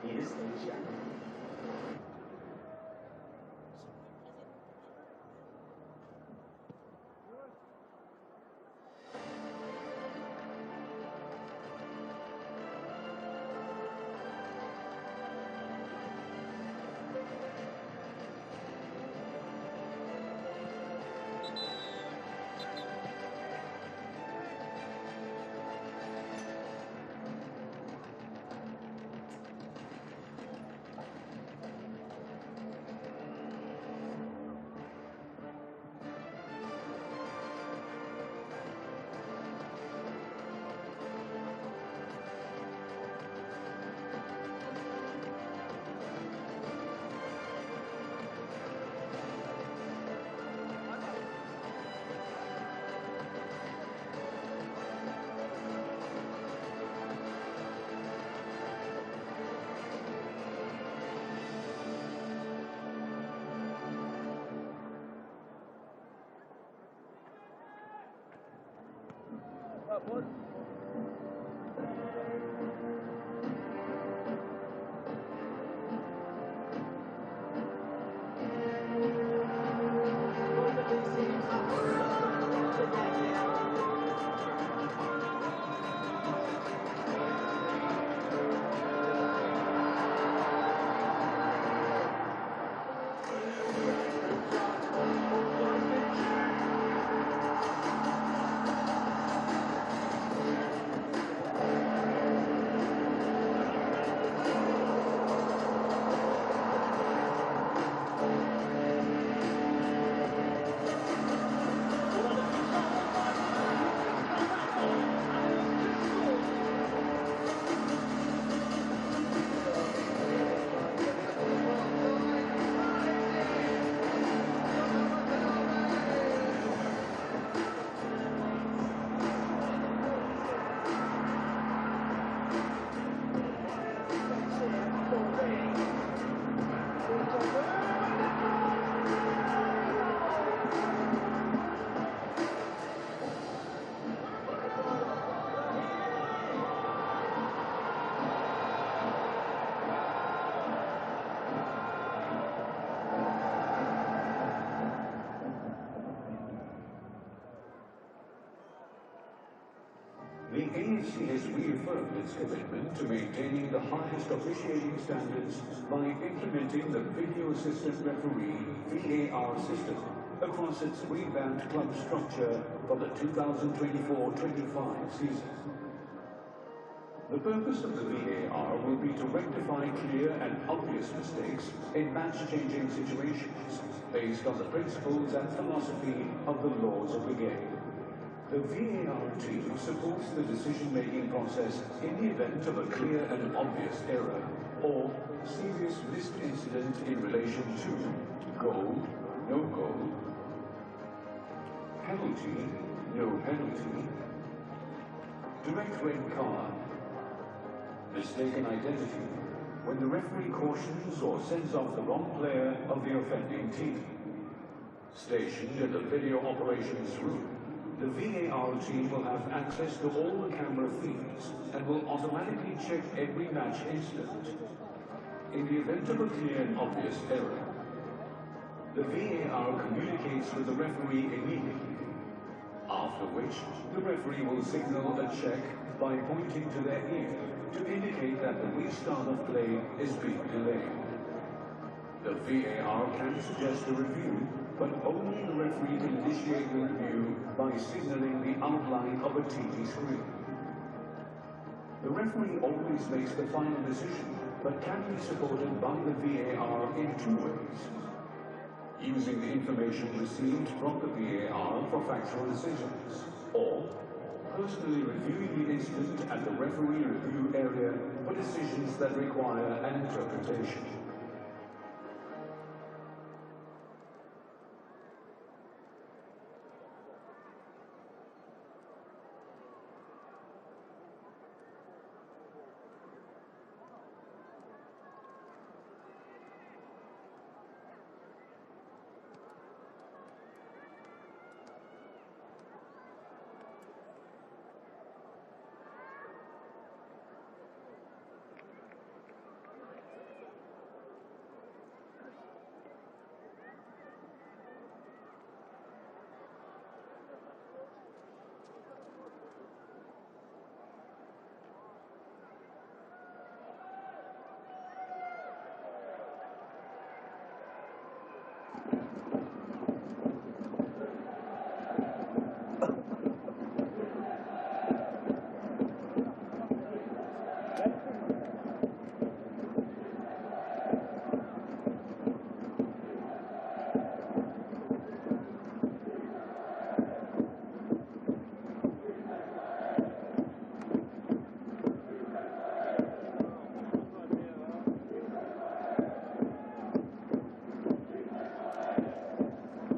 is Asia. What? The AFC has reaffirmed its commitment to maintaining the highest officiating standards by implementing the Video Assistant Referee (VAR) system across its revamped club structure for the 2024-25 season. The purpose of the VAR will be to rectify clear and obvious mistakes in match-changing situations based on the principles and philosophy of the laws of the game. The VAR team supports the decision-making process in the event of a clear and obvious error or serious missed incident in relation to goal, no goal, penalty, no penalty, Direct red card. Mistaken identity, when the referee cautions or sends off the wrong player of the offending team. Stationed in the video operations room, the VAR team will have access to all the camera feeds and will automatically check every match incident. In the event of a clear and obvious error, the VAR communicates with the referee immediately, after which the referee will signal a check by pointing to their ear to indicate that the restart of play is being delayed. The VAR can suggest a review, but only the referee can initiate the review by signaling the outline of a TV screen. The referee always makes the final decision, but can be supported by the VAR in two ways. Using the information received from the VAR for factual decisions, or personally reviewing the incident at the referee review area for decisions that require an interpretation.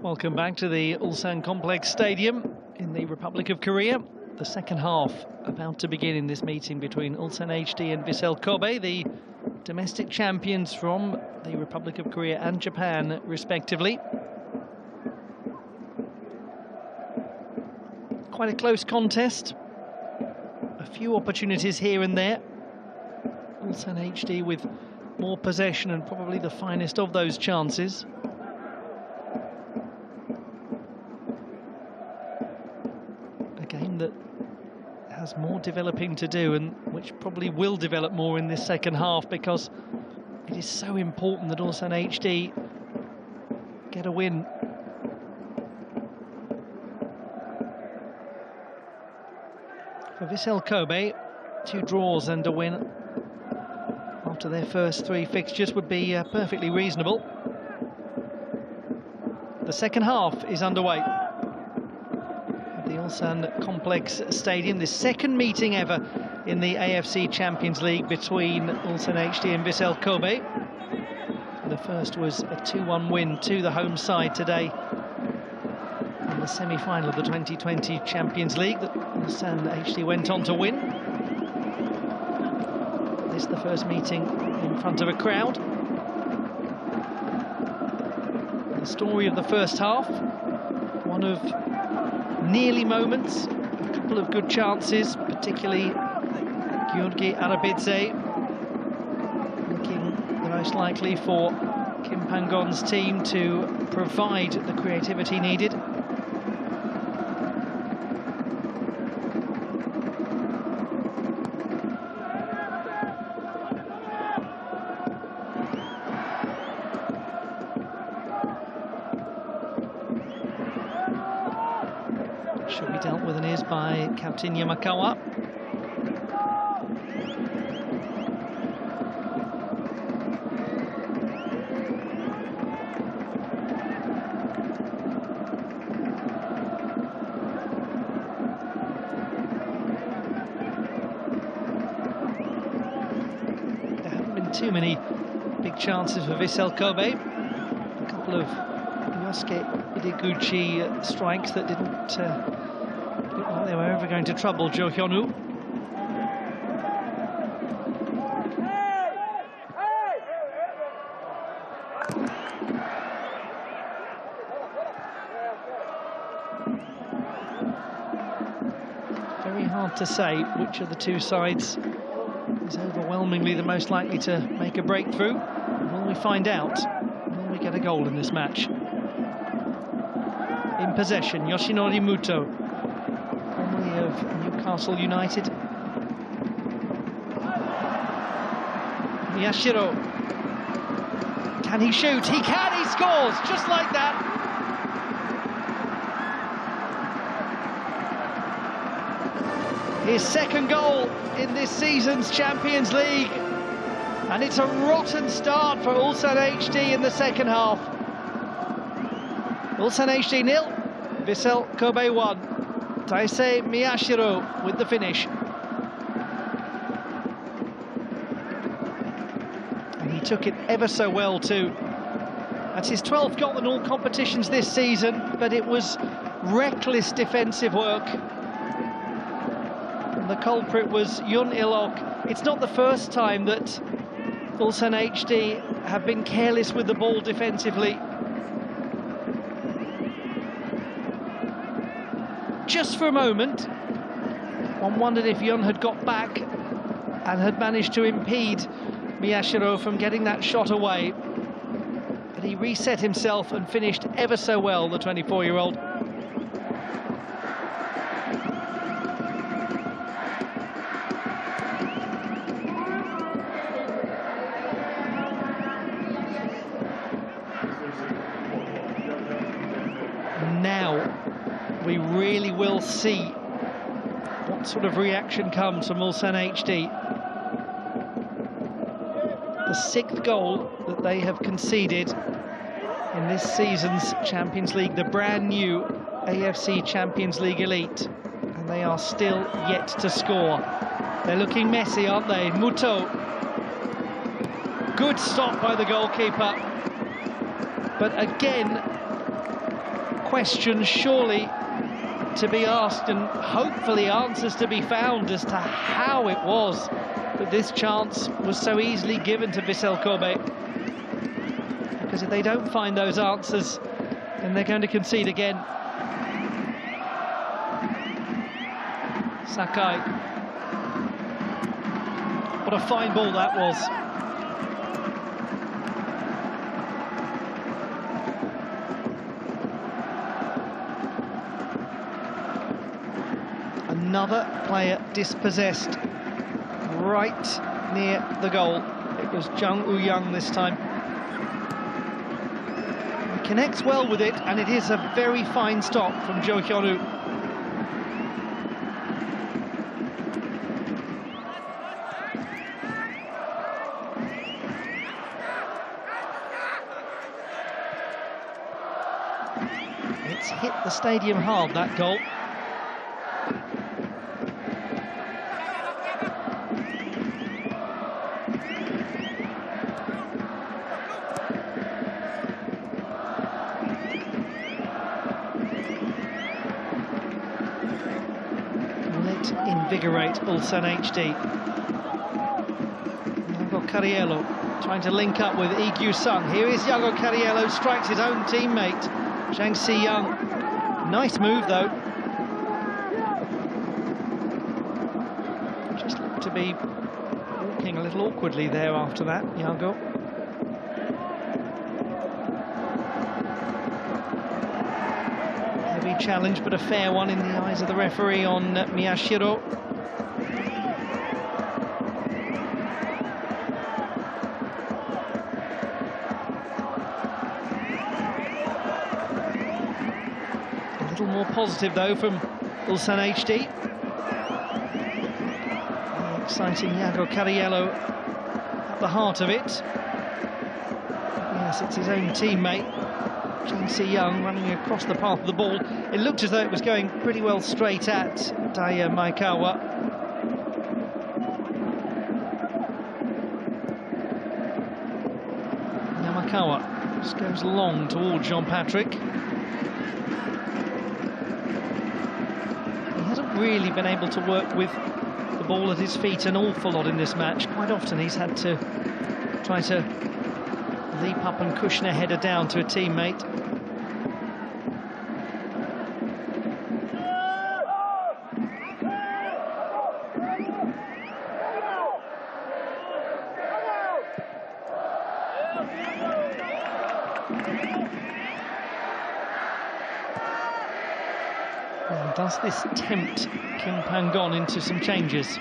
Welcome back to the Ulsan Complex Stadium in the Republic of Korea. The second half about to begin in this meeting between Ulsan HD and Vissel Kobe, the domestic champions from the Republic of Korea and Japan, respectively. Quite a close contest. A few opportunities here and there. Ulsan HD with more possession and probably the finest of those chances. A game that has more developing to do, and which probably will develop more in this second half, because it is so important that Ulsan HD get a win. For Vissel Kobe, 2 draws and a win after their first 3 fixtures would be perfectly reasonable. The second half is underway at the Ulsan Complex Stadium. The second meeting ever in the AFC Champions League between Ulsan HD and Vissel Kobe. The first was a 2-1 win to the home side today in the semi-final of the 2020 Champions League that Ulsan HD went on to win. This is the first meeting in front of a crowd. The story of the first half, one of nearly moments, a couple of good chances, particularly Georgi Arabidze looking the most likely for Kim Pang-gon's team to provide the creativity needed. Should be dealt with and is by Captain Yamakawa. There haven't been too many big chances for Vissel Kobe. A couple of Yosuke Ideguchi strikes that didn't look like they were ever going to trouble Jo Hyun-woo. Very hard to say which of the two sides is overwhelmingly the most likely to make a breakthrough. Will we find out? Will we get a goal in this match? In possession, Yoshinori Muto, formerly of Newcastle United. Miyashiro. Can he shoot? He can! He scores! Just like that! His second goal in this season's Champions League. And it's a rotten start for Ulsan HD in the second half. Ulsan HD 0, Vissel Kobe 1. Taisei Miyashiro with the finish. And he took it ever so well too. That's his 12th goal in all competitions this season, but it was reckless defensive work. And the culprit was Yun Il-ok. It's not the first time that Ulsan HD have been careless with the ball defensively. Just for a moment, one wondered if Yun had got back and had managed to impede Miyashiro from getting that shot away. But he reset himself and finished ever so well, the 24-year-old. Now we really will see what sort of reaction comes from Ulsan HD. The 6th goal that they have conceded in this season's Champions League, the brand new AFC Champions League Elite, and they are still yet to score. They're looking messy, aren't they? Muto. Good stop by the goalkeeper. But again, questions surely to be asked and hopefully answers to be found as to how it was that this chance was so easily given to Vissel Kobe. Because if they don't find those answers, then they're going to concede again. Sakai. What a fine ball that was. Another player dispossessed right near the goal. It was Jung Woo-young this time. He connects well with it, and it is a very fine stop from Jo Hyun-woo. It's hit the stadium hard, that goal. Invigorate Ulsan HD. Yago Cariello trying to link up with Lee Gyu-sung. Here is Yago Cariello, strikes his own teammate Jang Si-young. Nice move though. Just looked to be walking a little awkwardly there after that, Yago. Heavy challenge, but a fair one in the eyes of the referee on Miyashiro. More positive though from Ulsan HD. The exciting Yago Cariello at the heart of it. Yes, it's his own teammate Jang Si-young running across the path of the ball. It looked as though it was going pretty well straight at Daiya Maekawa. Now Maekawa just goes long towards Jean-Patrick. Really been able to work with the ball at his feet an awful lot in this match. Quite often he's had to try to leap up and cushion a header down to a teammate. And does this tempt Kim Pang-gon into some changes?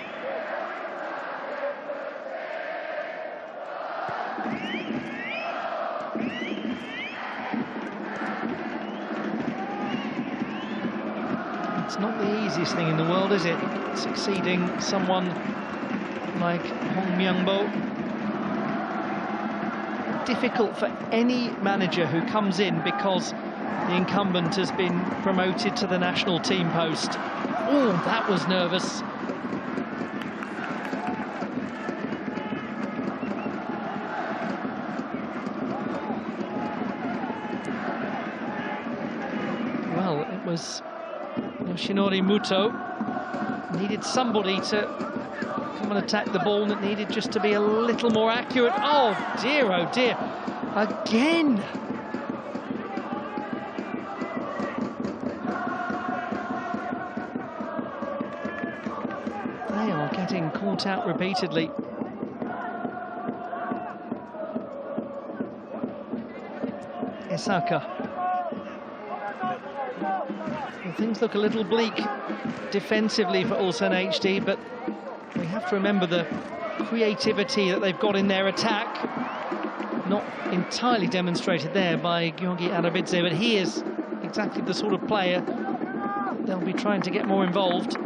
It's not the easiest thing in the world, is it? Succeeding someone like Hong Myung-bo. Difficult for any manager who comes in because the incumbent has been promoted to the national team post. Oh, that was nervous. Well, it was Yoshinori Muto. Needed somebody to come and attack the ball, and it needed just to be a little more accurate. Oh dear, again. They are getting caught out repeatedly. Esaka. Well, things look a little bleak defensively for Ulsan HD, but we have to remember the creativity that they've got in their attack. Not entirely demonstrated there by Gyeonggi Arabidze, but he is exactly the sort of player they'll be trying to get more involved.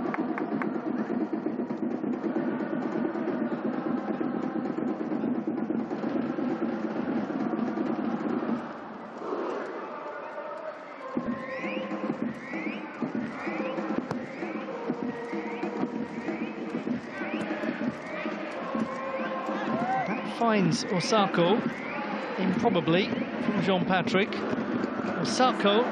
Finds Osako, improbably, from Jean-Patrick. Osako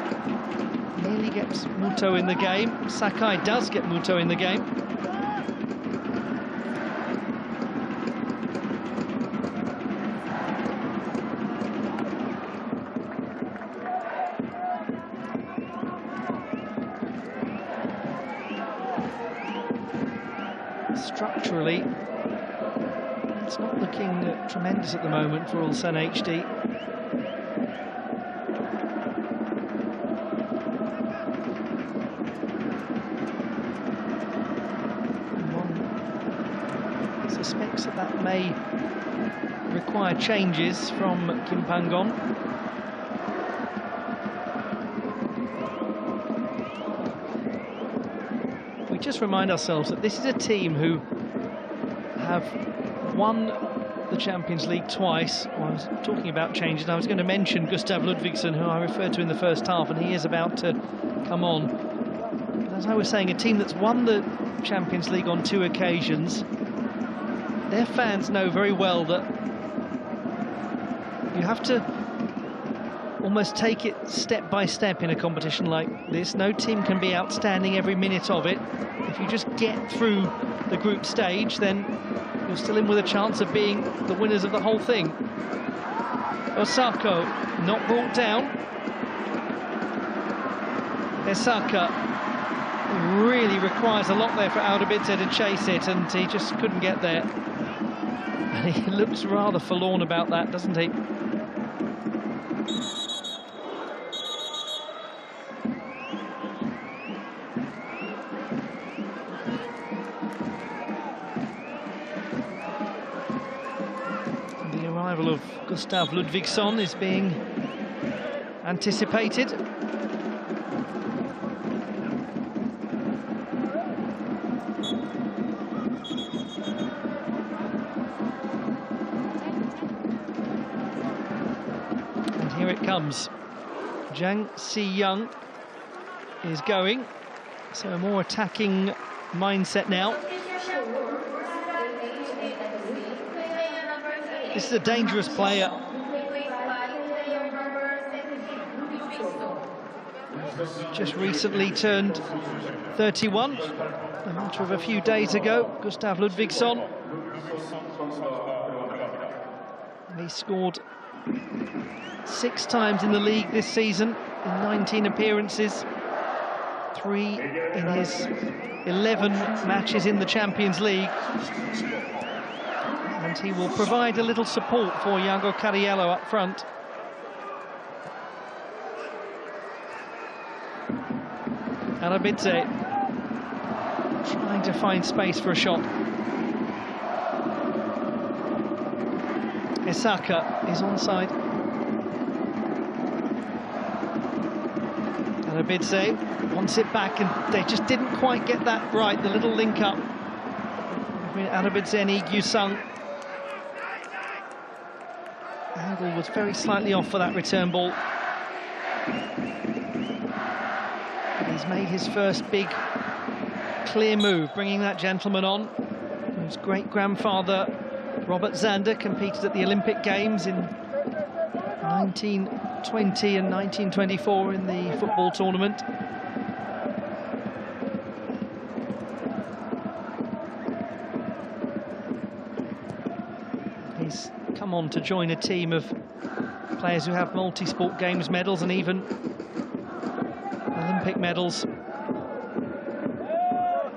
nearly gets Muto in the game. Sakai does get Muto in the game. Structurally, it's not looking tremendous at the moment for Ulsan HD. One suspects that may require changes from Kim Pang-gon. We just remind ourselves that this is a team who have won the Champions League twice. I was talking about changes, and I was going to mention Gustav Ludvigsson, who I referred to in the first half, and he is about to come on. But as I was saying, a team that's won the Champions League on 2 occasions, their fans know very well that you have to almost take it step by step in a competition like this. No team can be outstanding every minute of it. If you just get through the group stage, then you're still in with a chance of being the winners of the whole thing. Osako not brought down. Esaka really requires a lot there for Arabidze to chase it, and he just couldn't get there. And he looks rather forlorn about that, doesn't he? Of Gustav Ludvigsson is being anticipated. And here it comes. Jang Si-young is going, so a more attacking mindset now. This is a dangerous player. Just recently turned 31, a matter of a few days ago, Gustav Ludvigsson. He scored 6 times in the league this season, in 19 appearances, 3 in his 11 matches in the Champions League. And he will provide a little support for Iago Cariello up front. Arabidze trying to find space for a shot. Esaka is onside. Arabidze wants it back, and they just didn't quite get that right. The little link up between Arabidze and Lee Gyu-sung. Angle was very slightly off for that return ball. He's made his first big clear move, bringing that gentleman on, whose great-grandfather Robert Zander competed at the Olympic Games in 1920 and 1924 in the football tournament. He's come on to join a team of players who have multi-sport games medals and even Olympic medals.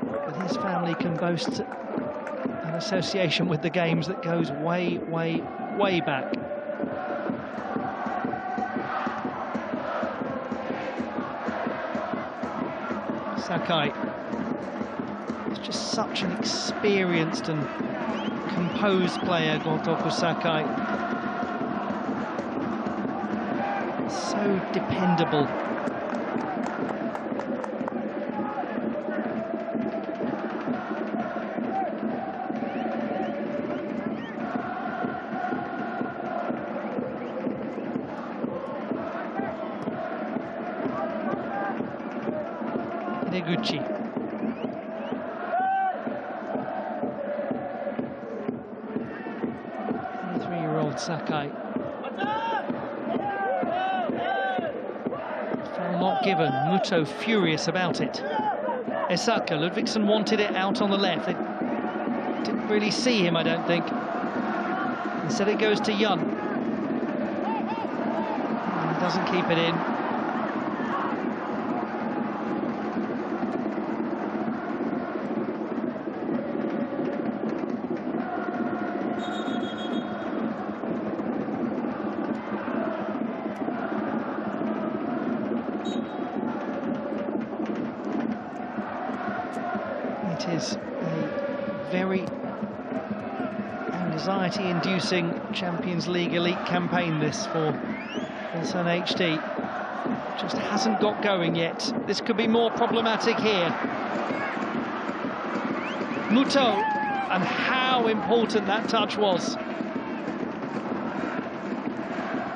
But his family can boast an association with the games that goes way, way, way back. Sakai is just such an experienced and composed player, Gotoku Sakai. So dependable. Hideguchi. 23-year-old Sakai. Foul not given. Muto furious about it. Esaka, Ludvigsson wanted it out on the left. They didn't really see him, I don't think. Instead it goes to Yun. And he doesn't keep it in. It is a very anxiety-inducing Champions League Elite campaign, this, for Ulsan HD. Just hasn't got going yet. This could be more problematic here. Muto, and how important that touch was.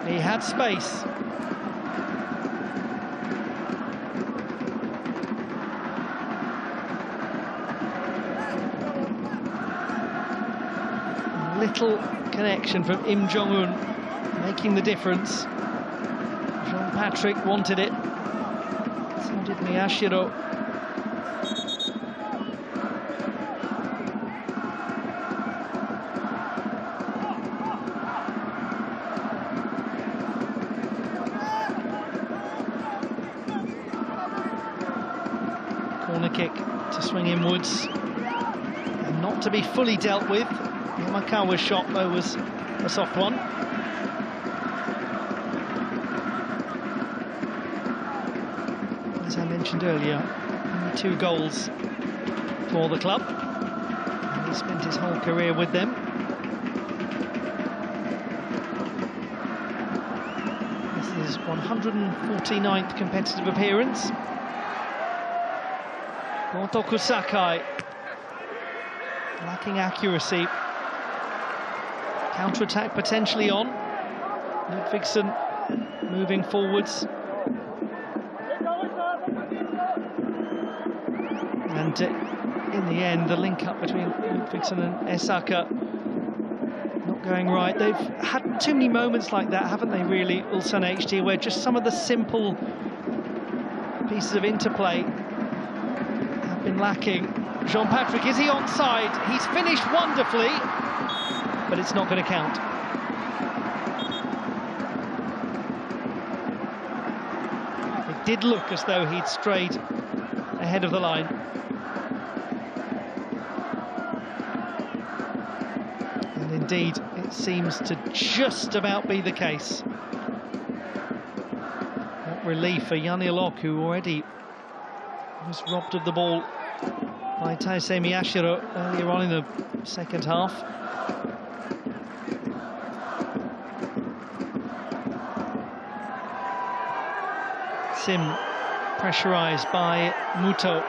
He had space. Little connection from Im Jong-un, making the difference. Jean-Patrick wanted it, so did Miyashiro. Corner kick to swing inwards, and not to be fully dealt with. Yamakawa's shot, though, was a soft one. As I mentioned earlier, only 2 goals for the club. And he spent his whole career with them. This is his 149th competitive appearance. Gotoku Sakai, lacking accuracy. Counter-attack potentially on. Ludvigsson moving forwards. And in the end, the link-up between Ludvigsson and Esaka not going right. They've had too many moments like that, haven't they, really, Ulsan HD, where just some of the simple pieces of interplay have been lacking. Jean-Patrick, is he onside? He's finished wonderfully, but it's not going to count. It did look as though he'd strayed ahead of the line. And indeed, it seems to just about be the case. What relief for Yanilok, who already Was robbed of the ball by Taisei Miyashiro earlier on in the second half. Sim pressurised by Muto.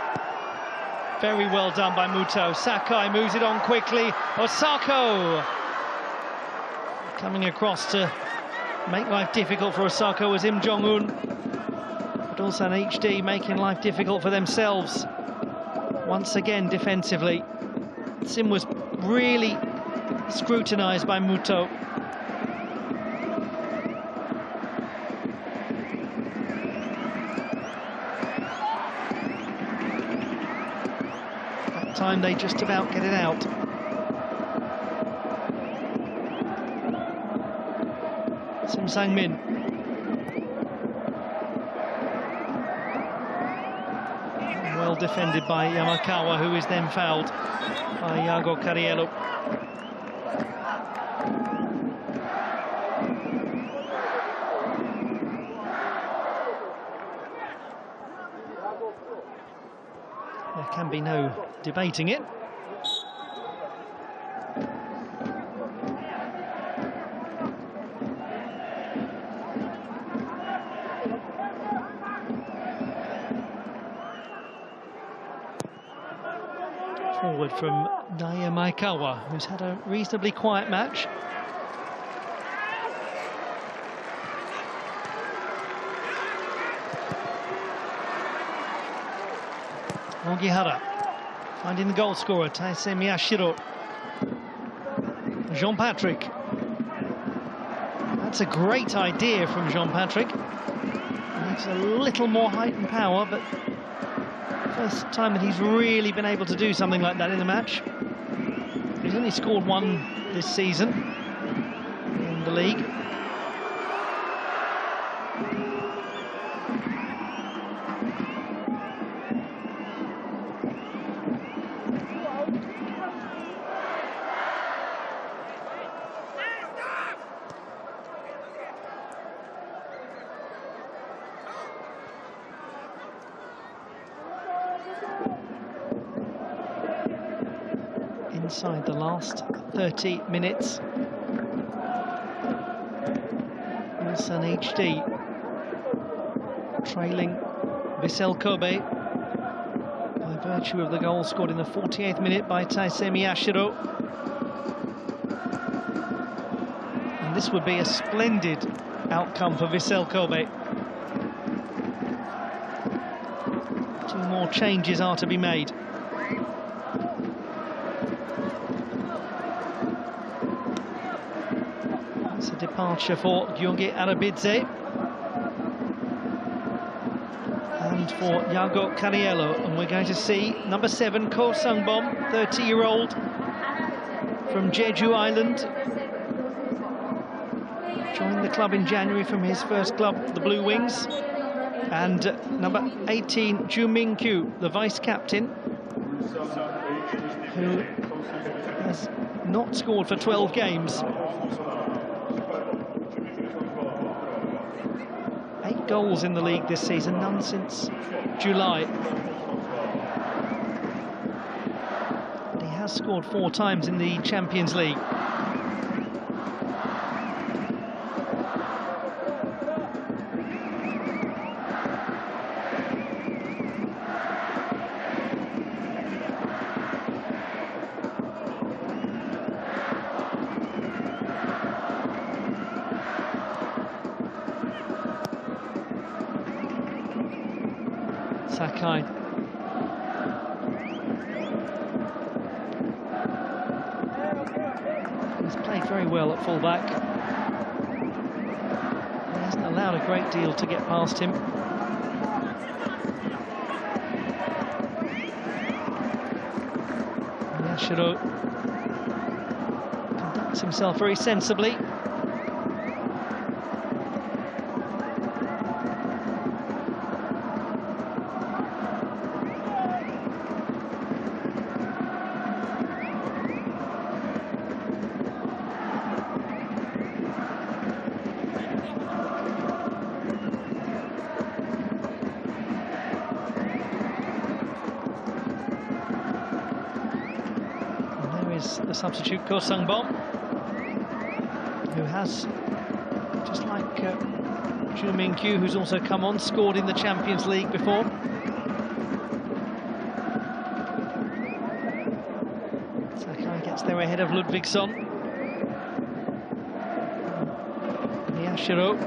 Very well done by Muto. Sakai moves it on quickly. Osako coming across to make life difficult for Osako was Im Jong-un. But Ulsan HD making life difficult for themselves once again defensively. Sim was really scrutinised by Muto. That time they just about get it out. Sim Sang-min. Well defended by Yamakawa, who is then fouled by Iago Cariello. There can be no debating it. Forward from Naya Maekawa, who's had a reasonably quiet match. Ogihara finding the goal scorer, Taisei Miyashiro. Jean-Patrick. That's a great idea from Jean-Patrick. Needs a little more height and power, but first time that he's really been able to do something like that in the match. He's only scored one this season in the league. Inside the last 30 minutes. Ulsan HD trailing Vissel Kobe by virtue of the goal scored in the 48th minute by Taisei Miyashiro. And this would be a splendid outcome for Vissel Kobe. 2 more changes are to be made. Departure for Gyeonggi Arabidze and for Iago Cariello, and we're going to see number 7 Ko Sung-bom, 30-year-old from Jeju Island, joined the club in January from his first club, the Blue Wings, and number 18 Ju Min-kyu, the vice-captain, who has not scored for 12 games. 8 goals in the league this season, none since July. And he has scored 4 times in the Champions League. Sakai. He's played very well at full-back. He hasn't allowed a great deal to get past him. Miyashiro conducts himself very sensibly. is the substitute Ko Sang-bom, who has, just like Ju Min-kyu, who's also come on, scored in the Champions League before. Sakai gets there ahead of Ludvigsson. Miyashiro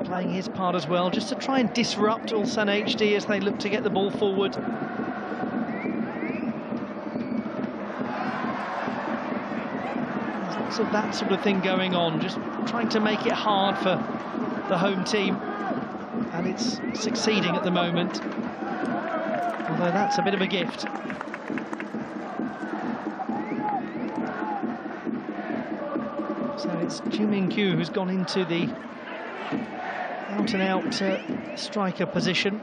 playing his part as well, just to try and disrupt Ulsan HD as they look to get the ball forward. There's lots of that sort of thing going on, just trying to make it hard for the home team, and it's succeeding at the moment, although that's a bit of a gift. So it's Ju Min-kyu who's gone into the out-and-out striker position.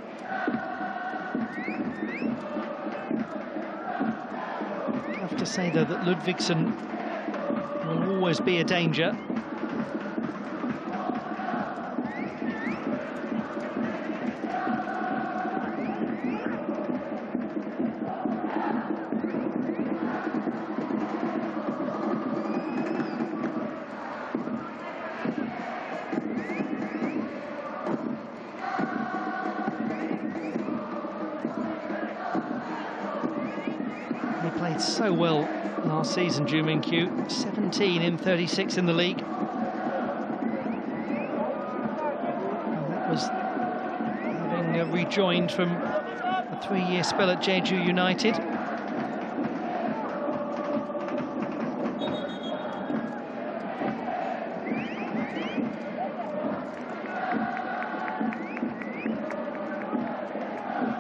I have to say, though, that Ludvigsson will always be a danger. Played so well last season, Ju Min-kyu, 17 in 36 in the league. And that was having rejoined from a 3-year spell at Jeju United.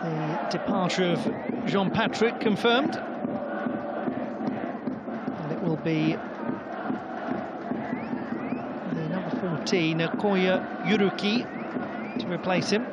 The departure of Jean-Patrick confirmed. Will be the number 14, Koya Yuruki, to replace him.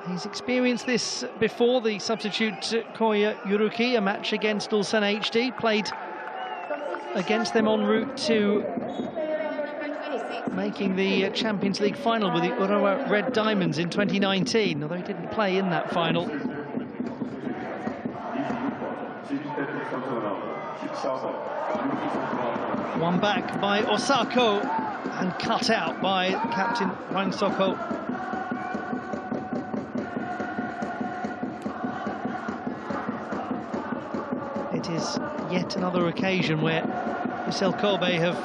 He's experienced this before, the substitute Koya Yuruki, a match against Ulsan HD, played against them en route to making the Champions League final with the Urawa Red Diamonds in 2019, although he didn't play in that final. One back by Osako and cut out by captain Hwang Sok-ho. It is yet another occasion where Vissel Kobe have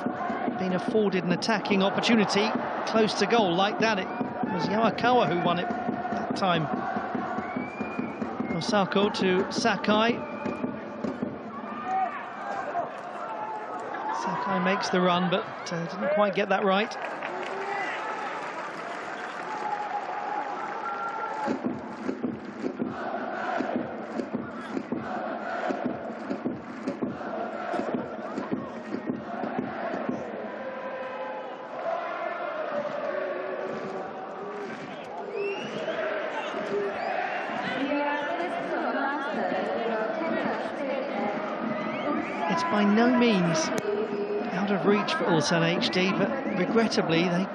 been afforded an attacking opportunity close to goal like that. It was Yawakawa who won it that time. Osako to Sakai. Sakai makes the run, but didn't quite get that right. It's by no means out of reach for Ulsan HD, but regrettably they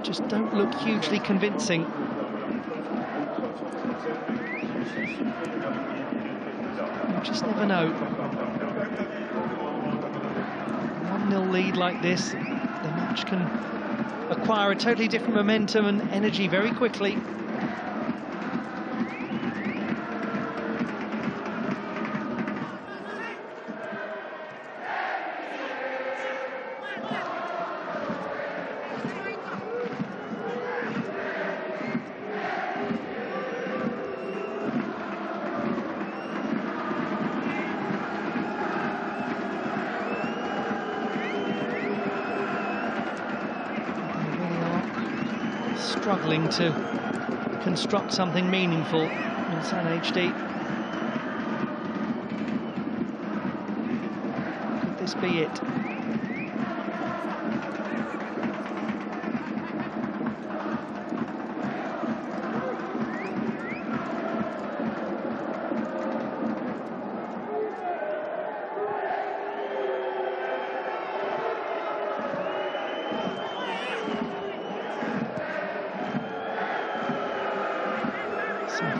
just don't look hugely convincing. You just never know. 1-0 lead like this, the match can acquire a totally different momentum and energy very quickly. Struggling to construct something meaningful in Ulsan HD. Could this be it?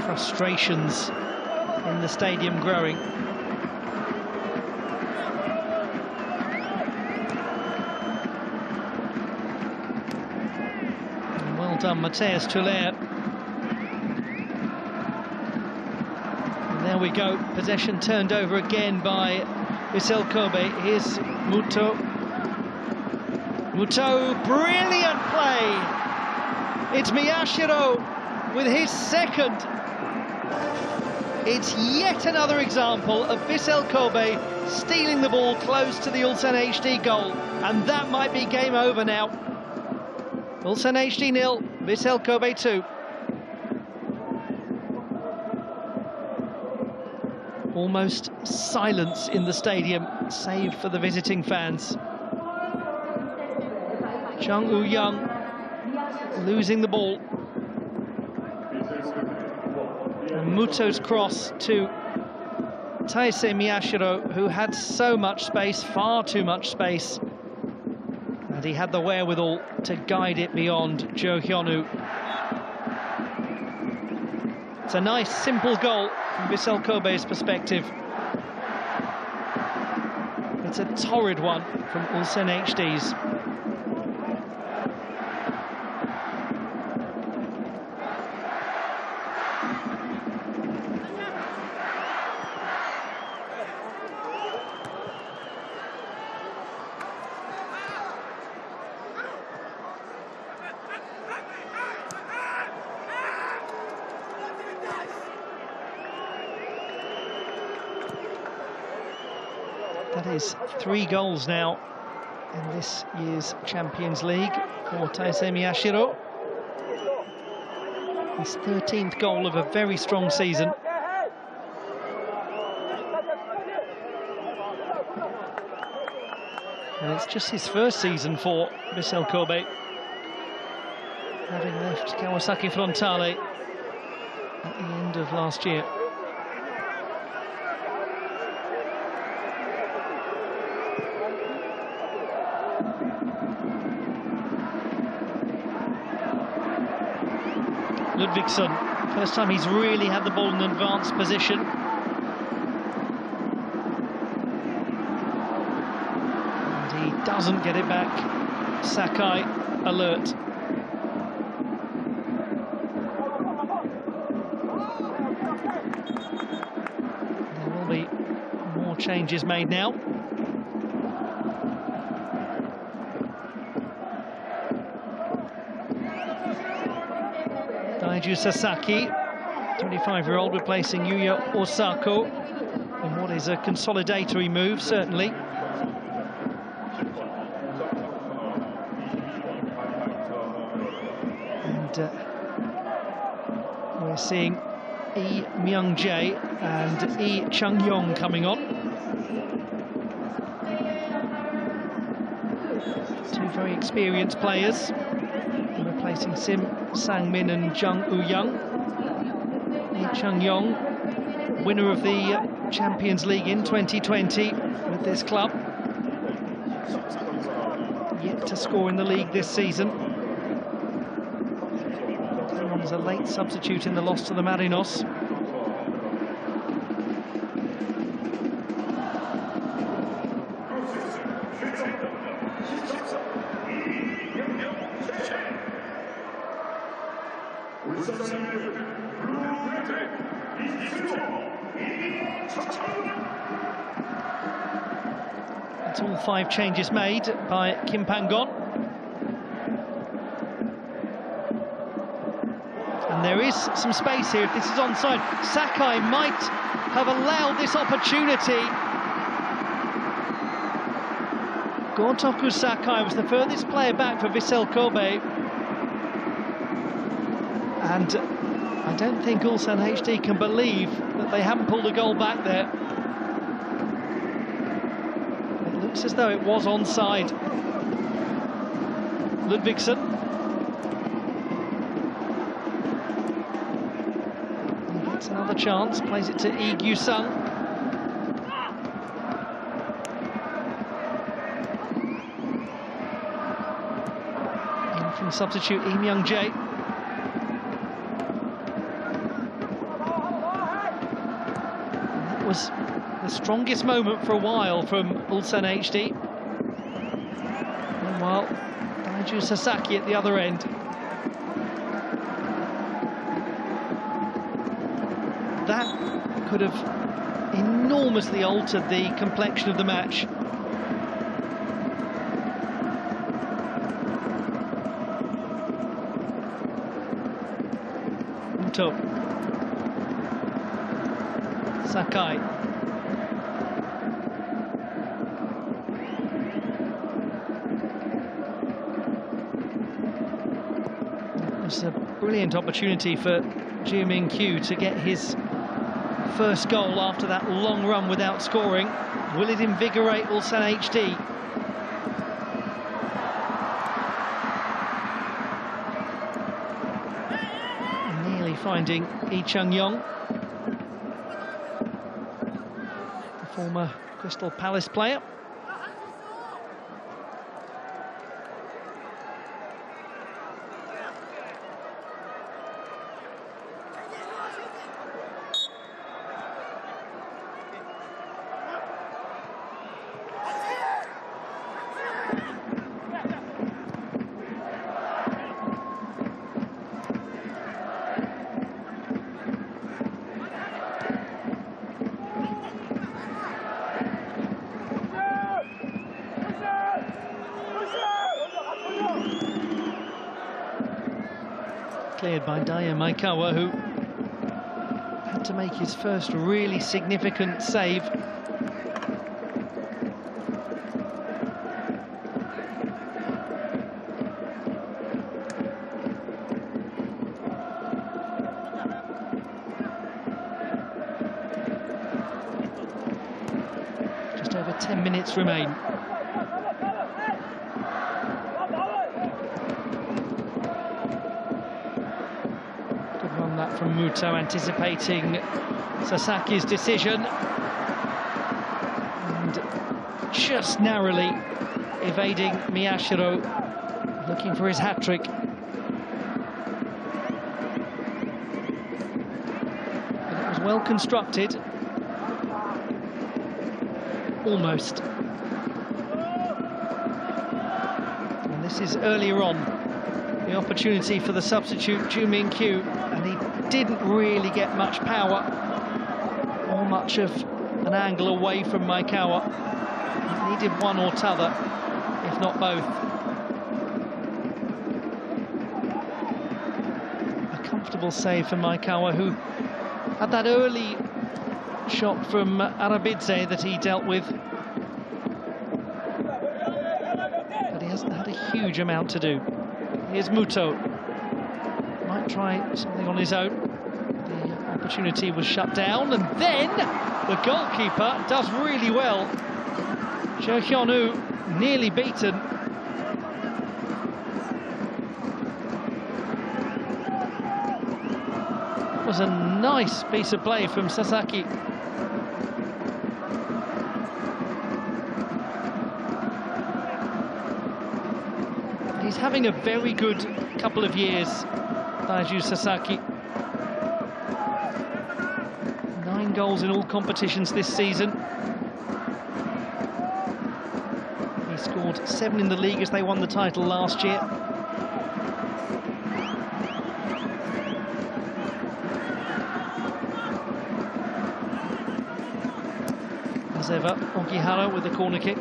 Frustrations in the stadium growing. And well done, Matthias Tuller. And there we go, possession turned over again by Vissel Kobe. Here's Muto. Muto, brilliant play! It's Miyashiro with his second. It's yet another example of Vissel Kobe stealing the ball close to the Ulsan HD goal, and that might be game over now. Ulsan HD 0, Vissel Kobe 2. Almost silence in the stadium, save for the visiting fans. Chung Woo-young losing the ball. And Muto's cross to Taisei Miyashiro, who had so much space, far too much space. And he had the wherewithal to guide it beyond Jo Hyun-woo. It's a nice, simple goal from Vissel Kobe's perspective. It's a torrid one from Ulsan HD's. That is 3 goals now in this year's Champions League for Taisei Miyashiro. His 13th goal of a very strong season. And it's just his first season for Vissel Kobe, having left Kawasaki Frontale at the end of last year. Ludvigsson, first time he's really had the ball in an advanced position. And he doesn't get it back. Sakai alert. There will be more changes made now. Daiju Sasaki, 25-year-old, replacing Yuya Osako in what is a consolidatory move, certainly. And we're seeing Lee Myung-jae and Lee Chung-yong coming on. Two very experienced players, replacing Sim Sang-min and Jung Woo-young. Lee Chung-yong, winner of the Champions League in 2020 with this club. Yet to score in the league this season. He was a late substitute in the loss to the Marinos. It's all 5 changes made by Kim Pang-gon. And there is some space here if this is onside. Sakai might have allowed this opportunity. Gotoku Sakai was the furthest player back for Vissel Kobe. And I don't think Ulsan HD can believe that they haven't pulled a goal back there. It looks as though it was onside. Ludvigsson. He gets another chance, plays it to Lee Gyu-sung. In from substitute Lee Myung-jae. That was the strongest moment for a while from Ulsan HD. Meanwhile, Daiju Sasaki at the other end. That could have enormously altered the complexion of the match. Muto. Sakai. It was a brilliant opportunity for Ju Min-kyu to get his first goal after that long run without scoring. Will it invigorate Ulsan HD? Nearly finding Lee Chung-yong, the former Crystal Palace player. Cleared by Daya Maekawa, who had to make his first really significant save. Just over 10 minutes remain. From Muto, anticipating Sasaki's decision and just narrowly evading Miyashiro, looking for his hat-trick. But it was well constructed. Almost. And this is earlier on, the opportunity for the substitute Ju Min-kyu, and he didn't really get much power or much of an angle away from Maekawa. He needed one or t'other, if not both. A comfortable save for Maekawa, who had that early shot from Arabidze that he dealt with, but he hasn't had a huge amount to do. Here's Muto. Might try something on his own. The opportunity was shut down, and then the goalkeeper does really well. Jo Hyun-woo nearly beaten. It was a nice piece of play from Sasaki. He's having a very good couple of years, Daiju Sasaki. 9 goals in all competitions this season. He scored 7 in the league as they won the title last year. As ever, Ogihara with the corner kick.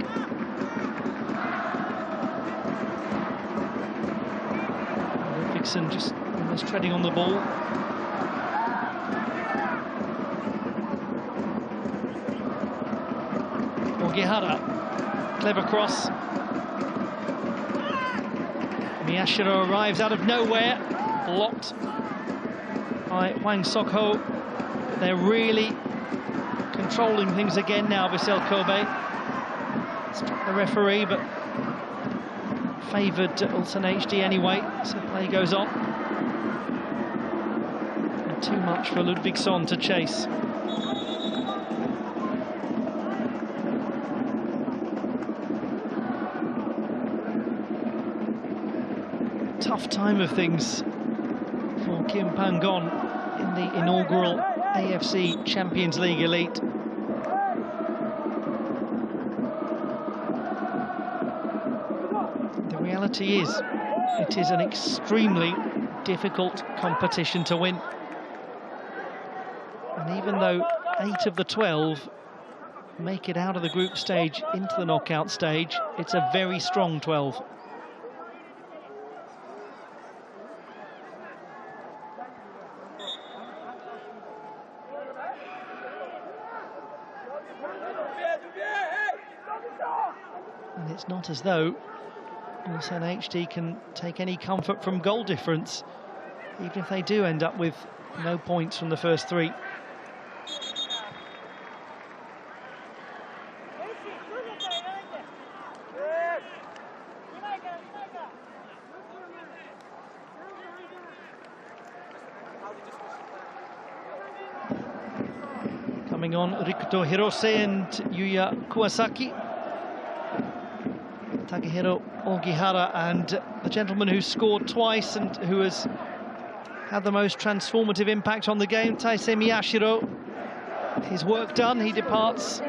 Just almost treading on the ball. Ogihara, clever cross. Miyashiro arrives out of nowhere, blocked by Hwang Sok-ho. They're really controlling things again now, Vissel Kobe. Struck the referee, but favoured Ulsan HD anyway, so play goes on. And too much for Ludvigsson to chase. Tough time of things for Kim Pang-gon in the inaugural AFC Champions League Elite. reality is, it is an extremely difficult competition to win. And even though 8 of the 12 make it out of the group stage into the knockout stage, it's a very strong 12. And it's not as though Ulsan HD can take any comfort from goal difference, even if they do end up with no points from the first 3. Coming on, Rikuto Hirose and Yuya Kawasaki. Takehiro Ogihara, and the gentleman who scored twice and who has had the most transformative impact on the game, Taisei Miyashiro. His work done, he departs.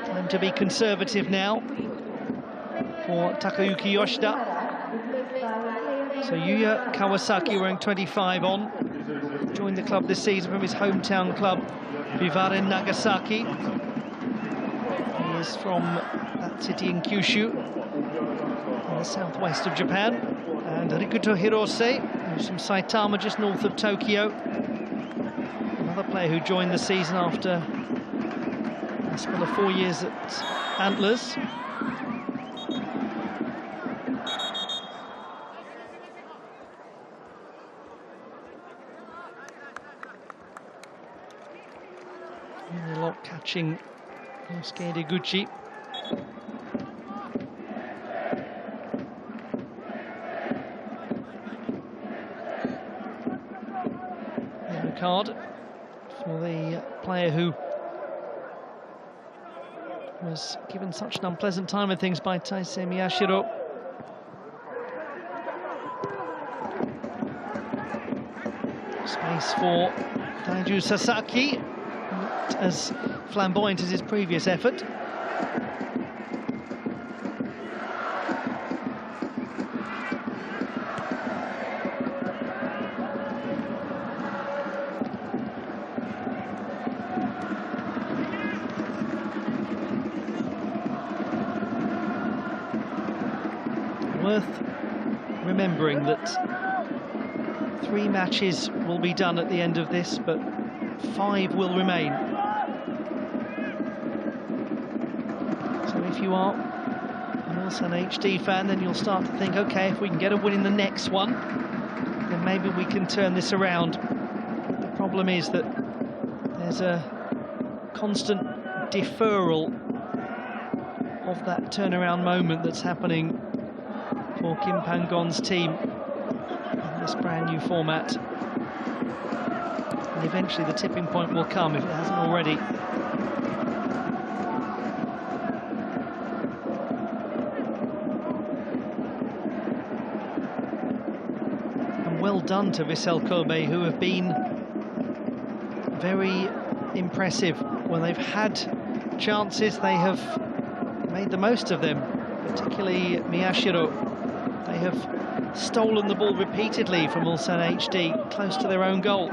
Time to be conservative now for Takayuki Yoshida. So Yuya Kawasaki, wearing 25 on, joined the club this season from his hometown club, Vivaren Nagasaki. He is from that city in Kyushu, in the southwest of Japan. And Rikuto Hirose, who's from Saitama, just north of Tokyo. Another player who joined the season after a spell of 4 years at Antlers. And a lot catching Yosuke Deguchi. Yellow card for the player who was given such an unpleasant time of things by Taisei Miyashiro. Space for Daiju Sasaki, not as flamboyant as his previous effort. Worth remembering that 3 matches will be done at the end of this, but 5 will remain. So if you are an Ulsan HD fan, then you'll start to think, okay, if we can get a win in the next one, then maybe we can turn this around. The problem is that there's a constant deferral of that turnaround moment that's happening for Kim Pan-gon's team in this brand new format. And eventually the tipping point will come, if it hasn't already. And well done to Vissel Kobe, who have been very impressive. When they've had chances, they have made the most of them, particularly Miyashiro. They have stolen the ball repeatedly from Ulsan HD, close to their own goal.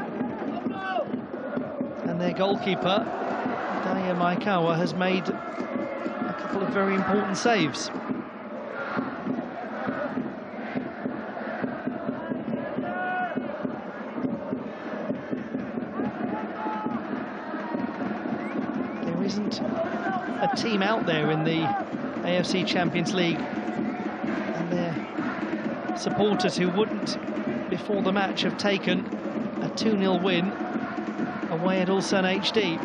And their goalkeeper, Daya Maekawa, has made a couple of very important saves. There isn't a team out there in the AFC Champions League and their supporters who wouldn't, before the match, have taken a 2-0 win away at Ulsan HD.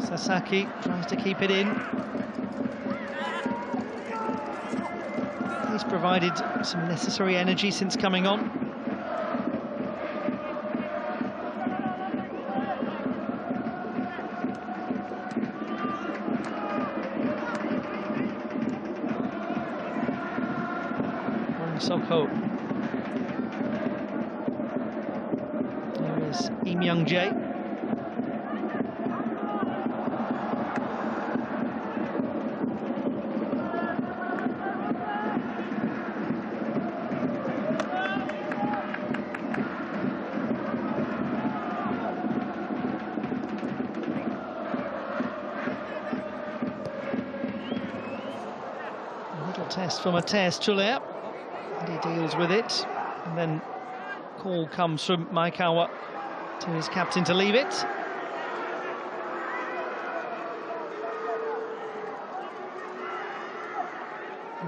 Sasaki tries to keep it in. He's provided some necessary energy since coming on. Sokho. There is Im Young-jae. Test from Matthias Tuller, and he deals with it, and then call comes from Maekawa to his captain to leave it.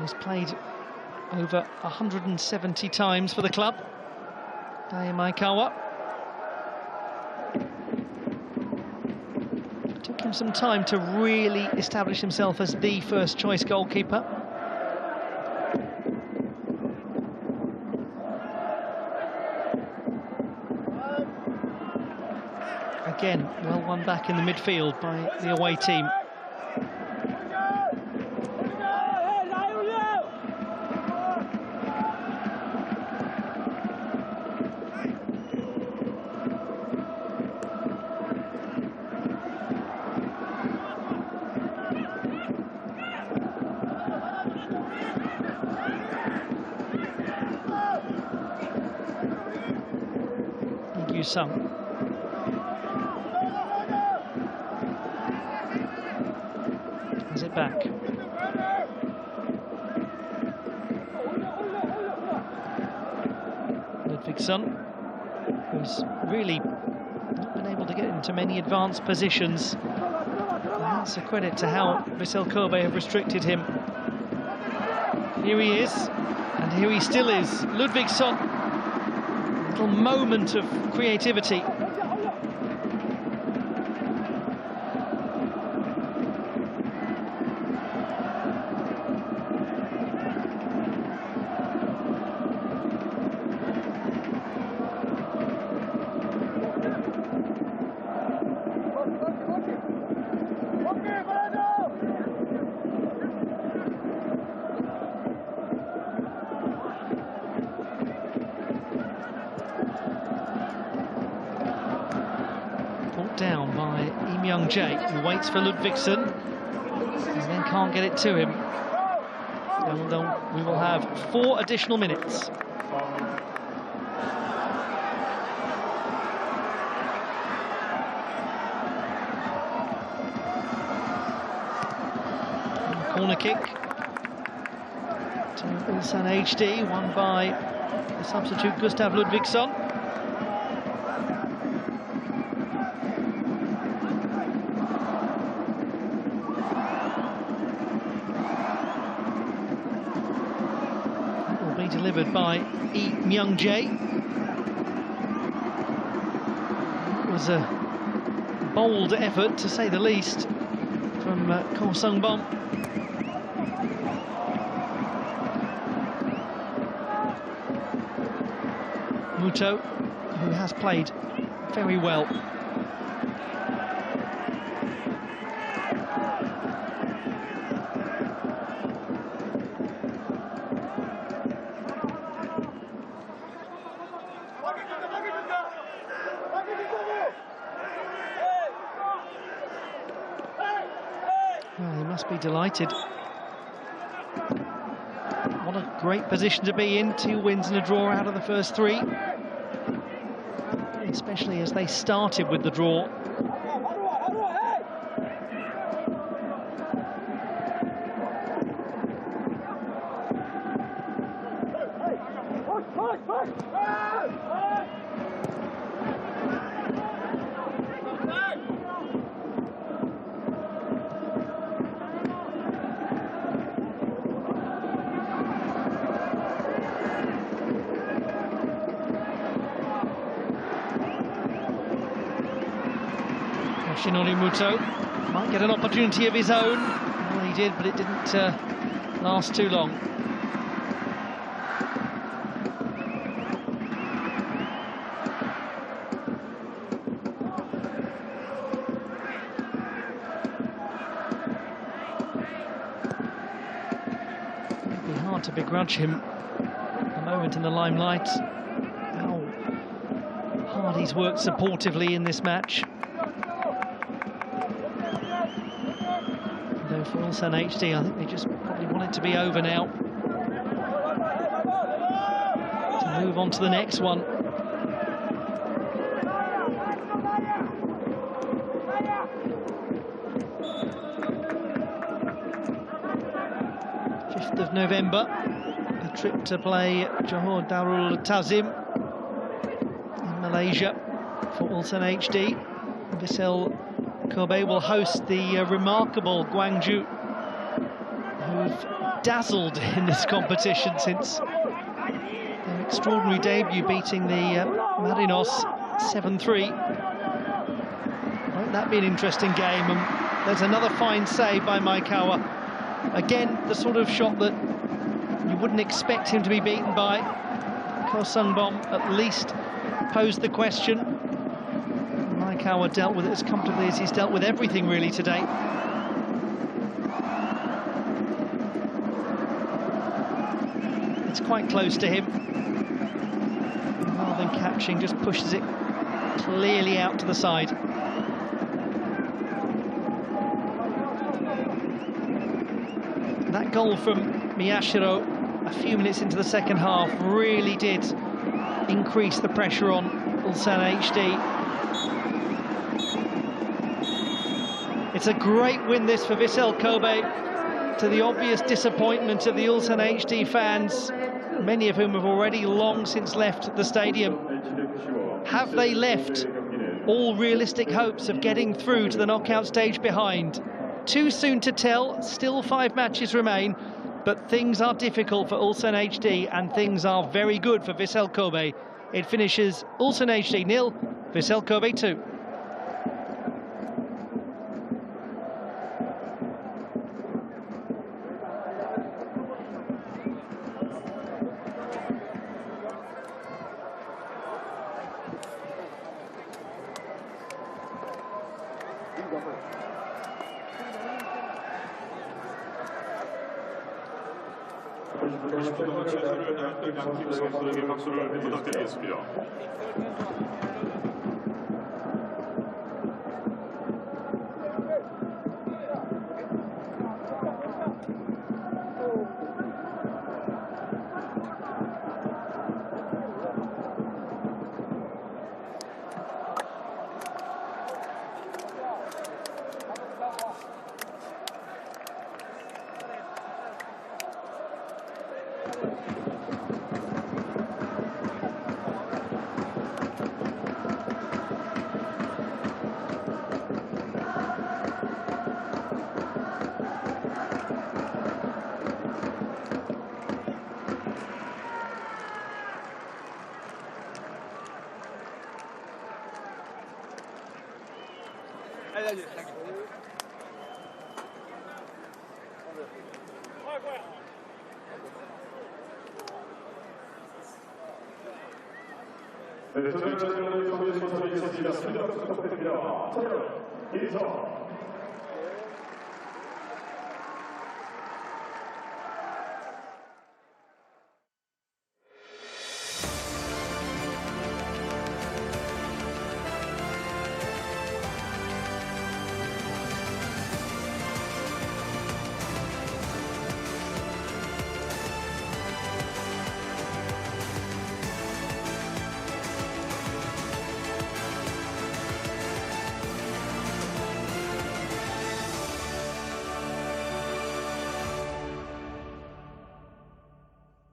He's played over 170 times for the club. Dai Maekawa. Took him some time to really establish himself as the first choice goalkeeper. Again, well won back in the midfield by the away team. Yusung. Has it back. Ludvigsson, who's really not been able to get into many advanced positions. That's a credit to how Vissel Kobe have restricted him. Here he is, and here he still is. Ludvigsson, a little moment of creativity. Down by Im Young-jae, who waits for Ludvigsson and then can't get it to him. We will have 4 additional minutes. Corner kick to Ulsan HD, won by the substitute Gustav Ludvigsson. Delivered by Im Young-jae. It was a bold effort, to say the least, from Ko Sung-bom. Muto, who has played very well. Well, he must be delighted. What a great position to be in. 2 wins and a draw out of the first 3. Especially as they started with the draw. Yoshinori Muto might get an opportunity of his own. Well, he did, but it didn't last too long. It'd be hard to begrudge him moment in the limelight. How hard he's worked supportively in this match. Though for Ulsan HD, I think they just probably want it to be over now, to move on to the next one. 5th of November, a trip to play Johor Darul Tazim in Malaysia for Ulsan HD. Vissel Kobe will host the remarkable Gwangju, who've dazzled in this competition since their extraordinary debut, beating the Marinos 7-3. Won't that be an interesting game? And there's another fine save by Maekawa. Again, the sort of shot that you wouldn't expect him to be beaten by. Ko Sungbom at least posed the question. Maekawa dealt with it as comfortably as he's dealt with everything really today. It's quite close to him. Rather than catching, just pushes it clearly out to the side. That goal from Miyashiro a few minutes into the second half really did increase the pressure on Ulsan HD. It's a great win this for Vissel Kobe, to the obvious disappointment of the Ulsan HD fans, many of whom have already long since left the stadium. Have they left all realistic hopes of getting through to the knockout stage behind? Too soon to tell, still 5 matches remain, but things are difficult for Ulsan HD and things are very good for Vissel Kobe. It finishes Ulsan HD 0, Vissel Kobe 2. 싶었던 최선을 다했던 양팀 선수에게 박수를 부탁드리겠습니다. 네, 저는 선수들이 있었습니다. 수고하셨습니다.